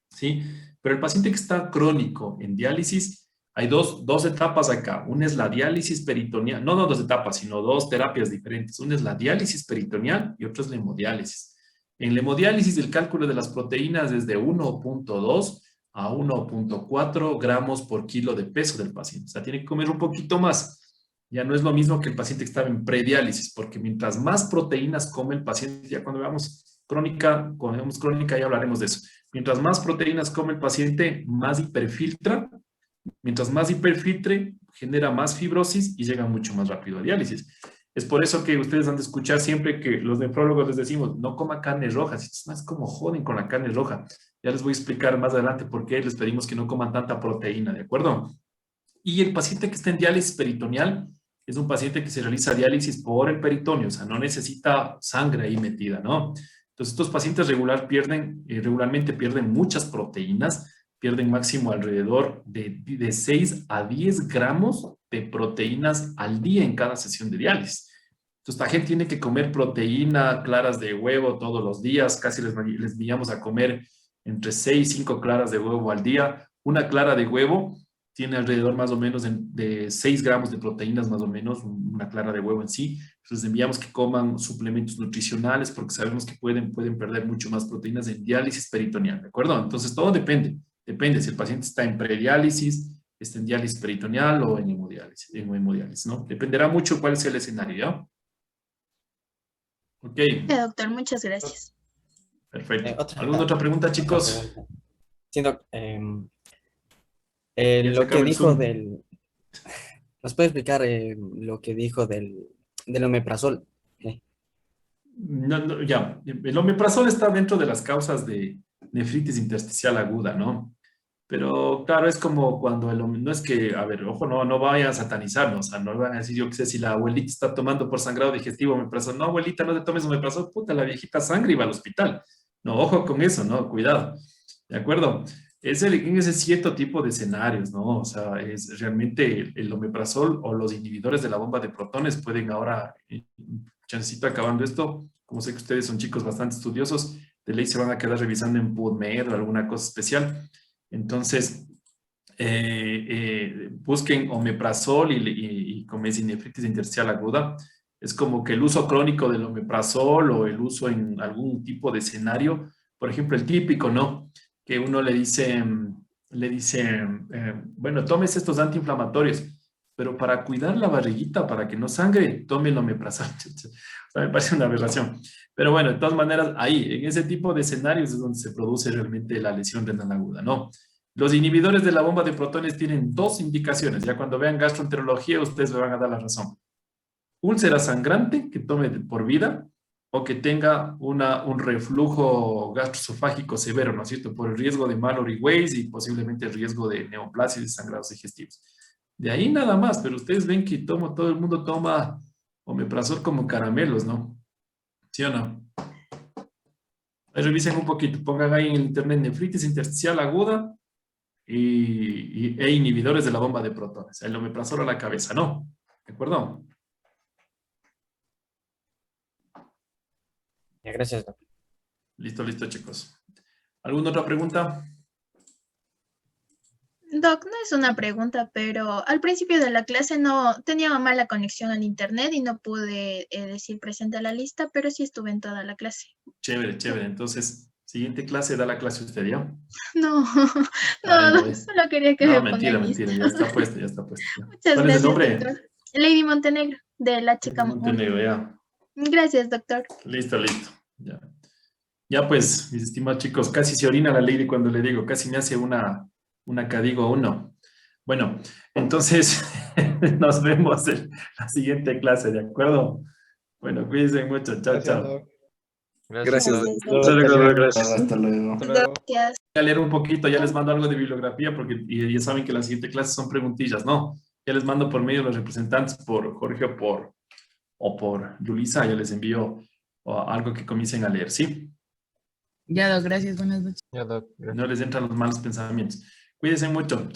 ¿sí? Pero el paciente que está crónico en diálisis, hay dos etapas acá. Una es la diálisis peritoneal, no dos etapas, sino dos terapias diferentes. Una es la diálisis peritoneal y otra es la hemodiálisis. En la hemodiálisis, el cálculo de las proteínas es de 1.2 a 1.4 gramos por kilo de peso del paciente. O sea, tiene que comer un poquito más. Ya no es lo mismo que el paciente que estaba en prediálisis, porque mientras más proteínas come el paciente, ya cuando veamos crónica, ya hablaremos de eso. Mientras más proteínas come el paciente, más hiperfiltra. Mientras más hiperfiltre, genera más fibrosis y llega mucho más rápido a diálisis. Es por eso que ustedes han de escuchar siempre que los nefrólogos les decimos, no coma carne roja. Es más como joden con la carne roja. Ya les voy a explicar más adelante por qué les pedimos que no coman tanta proteína, ¿de acuerdo? Y el paciente que está en diálisis peritoneal es un paciente que se realiza diálisis por el peritoneo, o sea, no necesita sangre ahí metida, ¿no? Entonces, estos pacientes regularmente pierden muchas proteínas, pierden máximo alrededor de 6 a 10 gramos de proteínas al día en cada sesión de diálisis. Entonces, la gente tiene que comer proteína, claras de huevo todos los días, casi les enviamos a comer entre 6 y 5 claras de huevo al día. Una clara de huevo tiene alrededor más o menos de 6 gramos de proteínas, más o menos, una clara de huevo en sí. Entonces, enviamos que coman suplementos nutricionales porque sabemos que pueden perder mucho más proteínas en diálisis peritoneal, ¿de acuerdo? Entonces, todo depende. Depende si el paciente está en prediálisis, está en diálisis peritoneal o en hemodiálisis, ¿no? Dependerá mucho cuál es el escenario, ¿ya? Ok. Doctor, muchas gracias. Perfecto. ¿Alguna otra pregunta, chicos? Sí, doc, lo que dijo del... ¿Nos puede explicar lo que dijo del omeprazol? No, ya. El omeprazol está dentro de las causas de nefritis intersticial aguda, ¿no? Pero claro, es como cuando no es que, a ver, ojo, no vayan a satanizarnos, o sea, no van a decir, yo qué sé, si la abuelita está tomando por sangrado digestivo omeprazol, no, abuelita, no te tomes omeprazol, puta, la viejita sangre y va al hospital. No, ojo con eso, ¿no? Cuidado, ¿de acuerdo? En ese cierto tipo de escenarios, ¿no? O sea, es realmente el omeprazol o los inhibidores de la bomba de protones pueden ahora, chancito acabando esto, como sé que ustedes son chicos bastante estudiosos, de ley se van a quedar revisando en PubMed o alguna cosa especial. Entonces, busquen omeprazol y como es nefritis intersticial aguda, es como que el uso crónico del omeprazol o el uso en algún tipo de escenario, por ejemplo, el típico, ¿no? Que uno le dice, bueno, tomes estos antiinflamatorios, pero para cuidar la barriguita, para que no sangre, tome el omeprazol. O sea, me parece una aberración. Pero bueno, de todas maneras, ahí, en ese tipo de escenarios es donde se produce realmente la lesión renal aguda, ¿no? Los inhibidores de la bomba de protones tienen dos indicaciones. Ya cuando vean gastroenterología, ustedes me van a dar la razón. Úlcera sangrante, que tome por vida, o que tenga un reflujo gastroesofágico severo, ¿no es cierto? Por el riesgo de Mallory Weiss y posiblemente el riesgo de neoplasia y sangrados digestivos. De ahí nada más, pero ustedes ven que todo el mundo toma omeprazol como caramelos, ¿no? ¿Sí o no? Ahí revisen un poquito, pongan ahí en el internet nefritis intersticial aguda e inhibidores de la bomba de protones. El omeprazol a la cabeza, ¿no? ¿De acuerdo? Gracias, Doc. Listo, listo, chicos. ¿Alguna otra pregunta? Doc, no es una pregunta, pero al principio de la clase no tenía mala conexión al internet y no pude decir presente a la lista, pero sí estuve en toda la clase. Chévere, chévere. Entonces, siguiente clase, da la clase usted, ¿ya? No, Ay, no, no, solo quería que me ponga mentira, en mentira, lista. ya está puesto, ya está puesto. Ya. Muchas ¿Cuál es el gracias, nombre? doctor. Lady Montenegro, de la chica Montenegro, ya. Gracias, doctor. Listo, listo. Ya. Ya pues, mis estimados chicos, casi se orina la Lady cuando le digo, casi me hace una cadigo uno. Bueno, entonces nos vemos en la siguiente clase, ¿de acuerdo? Bueno, cuídense mucho. Chao, chao. Gracias. Gracias. Hasta luego. Gracias. Voy a leer un poquito, ya les mando algo de bibliografía porque ya saben que la siguiente clase son preguntillas, ¿no? Ya les mando por medio de los representantes, por Jorge o por Yulisa, ya les envío algo que comiencen a leer, ¿sí? Ya, Doc, gracias. Buenas noches. Ya, Doc. No les entran los malos pensamientos. Cuídense mucho.